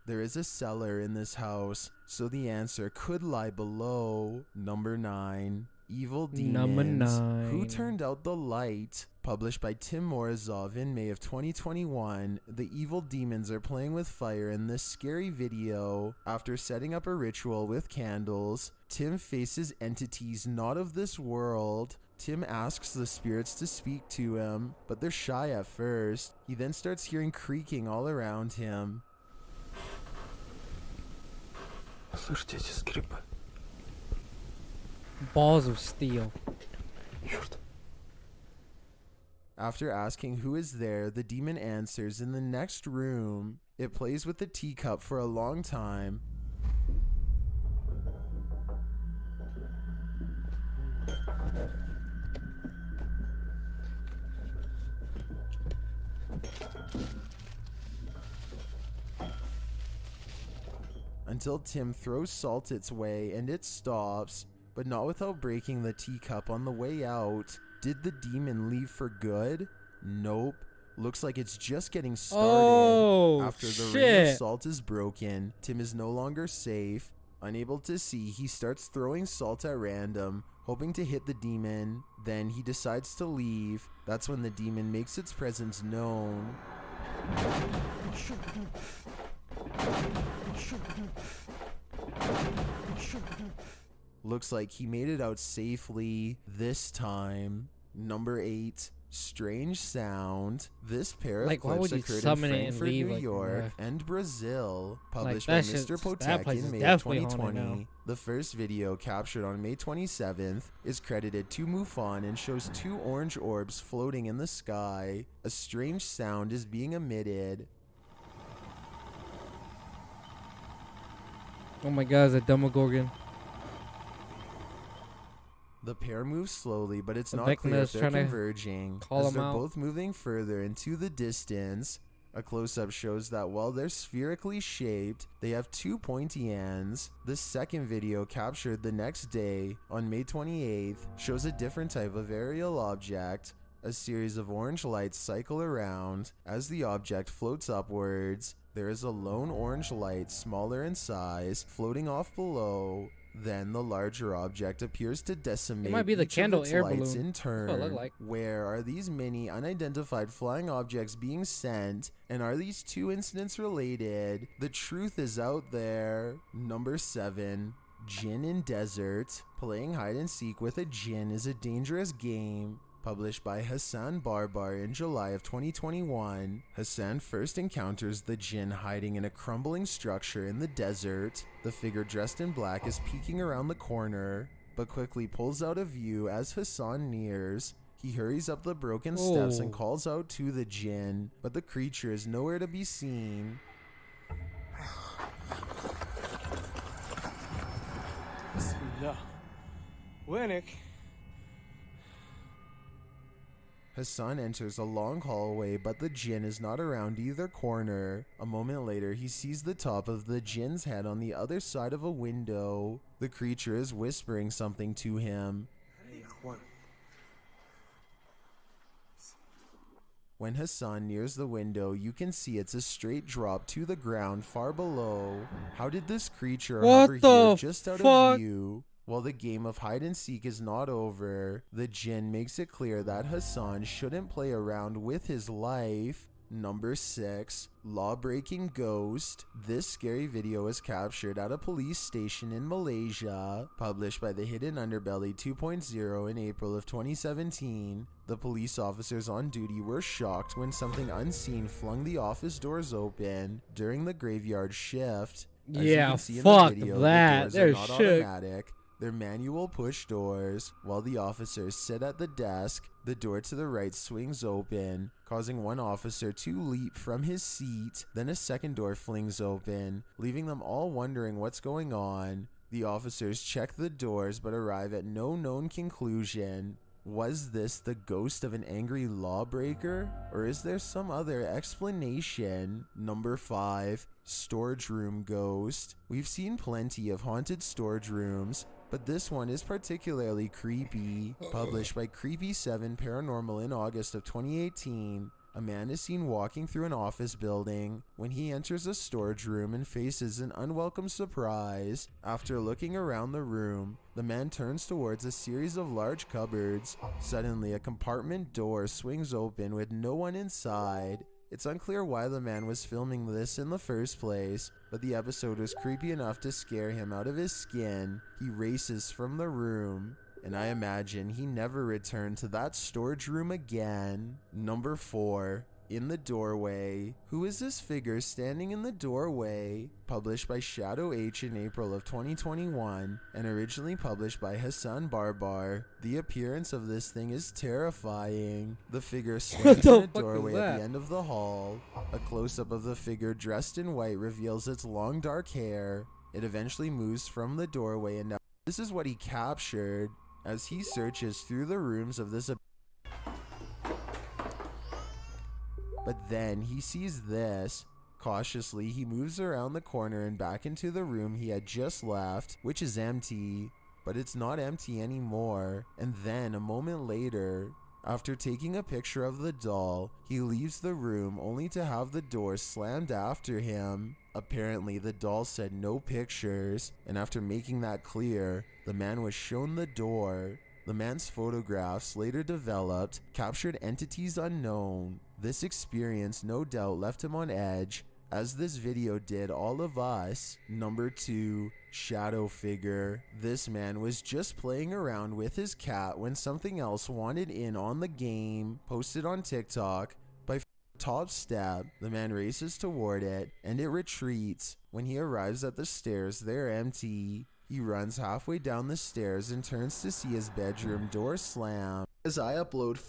There is a cellar in this house, so the answer could lie below. Number 9. Evil Demons. Number 9. Who Turned Out the Light? Published by Tim Morozov in May of 2021, the evil demons are playing with fire in this scary video. After setting up a ritual with candles, Tim faces entities not of this world. Tim asks the spirits to speak to him, but they're shy at first. He then starts hearing creaking all around him. Слышите эти скрипы? Balls of steel. After asking who is there, the demon answers in the next room. It plays with the teacup for a long time. Until Tim throws salt its way and it stops, but not without breaking the teacup on the way out. Did the demon leave for good? Nope. Looks like it's just getting started. Oh, after the ring shit. of salt is broken, Tim is no longer safe. Unable to see, he starts throwing salt at random, hoping to hit the demon. Then he decides to leave. That's when the demon makes its presence known. Looks like he made it out safely this time. Number 8. Strange Sound. This pair of Like, why clips would you occurred in summon it and Frankfurt, leave, New like, York, bruh? and Brazil. Published Like, by that Mr. shit- that Potek place in is May of definitely haunted 2020. now. The first video, captured on May 27th, is credited to MUFON and shows 2 orange orbs floating in the sky. A strange sound is being emitted. Oh my god, it's a Demogorgon. The pair moves slowly, but it's The not victim clear is if they're trying to converging. call As them they're out. both moving further into the distance, a close-up shows that while they're spherically shaped, they have 2 pointy ends. The second video, captured the next day, on May 28th, shows a different type of aerial object. A series of orange lights cycle around. As the object floats upwards, there is a lone orange light, smaller in size, floating off below. Then the larger object appears to decimate might be the each candle of its air lights balloon. in That's what it turn. looked like. Where are these many unidentified flying objects being sent? And are these 2 incidents related? The truth is out there. Number 7. Djinn in Desert. Playing hide and seek with a djinn is a dangerous game. Published by Hassan Barbar in July of 2021, Hassan first encounters the djinn hiding in a crumbling structure in the desert. The figure dressed in black is peeking around the corner, but quickly pulls out of view as Hassan nears. He hurries up the broken steps and calls out to the djinn, but the creature is nowhere to be seen. Bismillah. وينك؟ Hassan enters a long hallway, but the djinn is not around either corner. A moment later, he sees the top of the djinn's head on the other side of a window. The creature is whispering something to him. When Hassan nears the window, you can see it's a straight drop to the ground far below. How did this creature What hover the here just out fuck? of view? While the game of hide and seek is not over, the djinn makes it clear that Hassan shouldn't play around with his life. Number 6. Law-breaking ghost. This scary video was captured at a police station in Malaysia. Published by the Hidden Underbelly 2.0 in April of 2017. The police officers on duty were shocked when something unseen flung the office doors open during the graveyard shift. As you Yeah, can see in fuck the video, that. the doors They're are not shook. automatic. They're manual push doors. While the officers sit at the desk, the door to the right swings open, causing one officer to leap from his seat. Then a second door flings open, leaving them all wondering what's going on. The officers check the doors but arrive at no known conclusion. Was this the ghost of an angry lawbreaker, or is there some other explanation? Number 5, storage room ghost. We've seen plenty of haunted storage rooms, but this one is particularly creepy. Published by Creepy7 Paranormal in August of 2018, a man is seen walking through an office building when he enters a storage room and faces an unwelcome surprise. After looking around the room, the man turns towards a series of large cupboards. Suddenly, a compartment door swings open with no one inside. It's unclear why the man was filming this in the first place, but the episode was creepy enough to scare him out of his skin. He races from the room, and I imagine he never returned to that storage room again. Number 4, in the doorway. Who is this figure standing in the doorway? Published by Shadow H in April of 2021 and originally published by Hassan Barbar. The appearance of this thing is terrifying. The figure stands in a doorway at the end of the hall. A close-up of the figure dressed in white reveals its long dark hair. It eventually moves from the doorway, and now this is what he captured as he searches through the rooms of this. But then he sees this. Cautiously, he moves around the corner and back into the room he had just left, which is empty. But it's not empty anymore. And then, a moment later, after taking a picture of the doll, he leaves the room only to have the door slammed after him. Apparently, the doll said no pictures, and after making that clear, the man was shown the door. The man's photographs, later developed, captured entities unknown. This experience no doubt left him on edge, as this video did all of us. Number 2, shadow figure. This man was just playing around with his cat when something else wanted in on the game. Posted on TikTok by Top Step. The man races toward it, and it retreats. When he arrives at the stairs, they're empty. He runs halfway down the stairs and turns to see his bedroom door slam. As I upload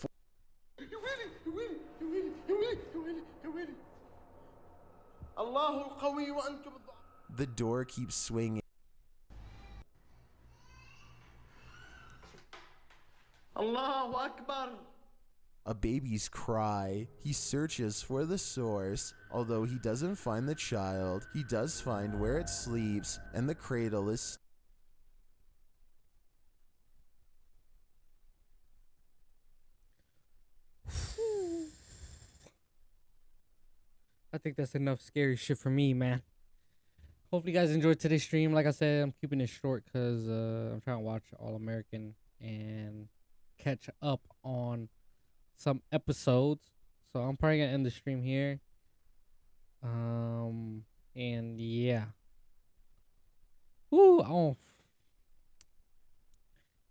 the door keeps swinging. Allahu Akbar. A baby's cry. He searches for the source. Although he doesn't find the child, he does find where it sleeps, and the cradle is I think that's enough scary shit for me, man. Hopefully you guys enjoyed today's stream. Like I said, I'm keeping it short because I'm trying to watch All American and catch up on some episodes. So I'm probably going to end the stream here. And yeah. Woo,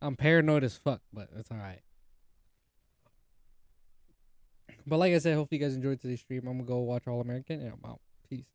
I'm paranoid as fuck, but it's alright. But like I said, hopefully you guys enjoyed today's stream. I'm going to go watch All American and I'm out. Peace.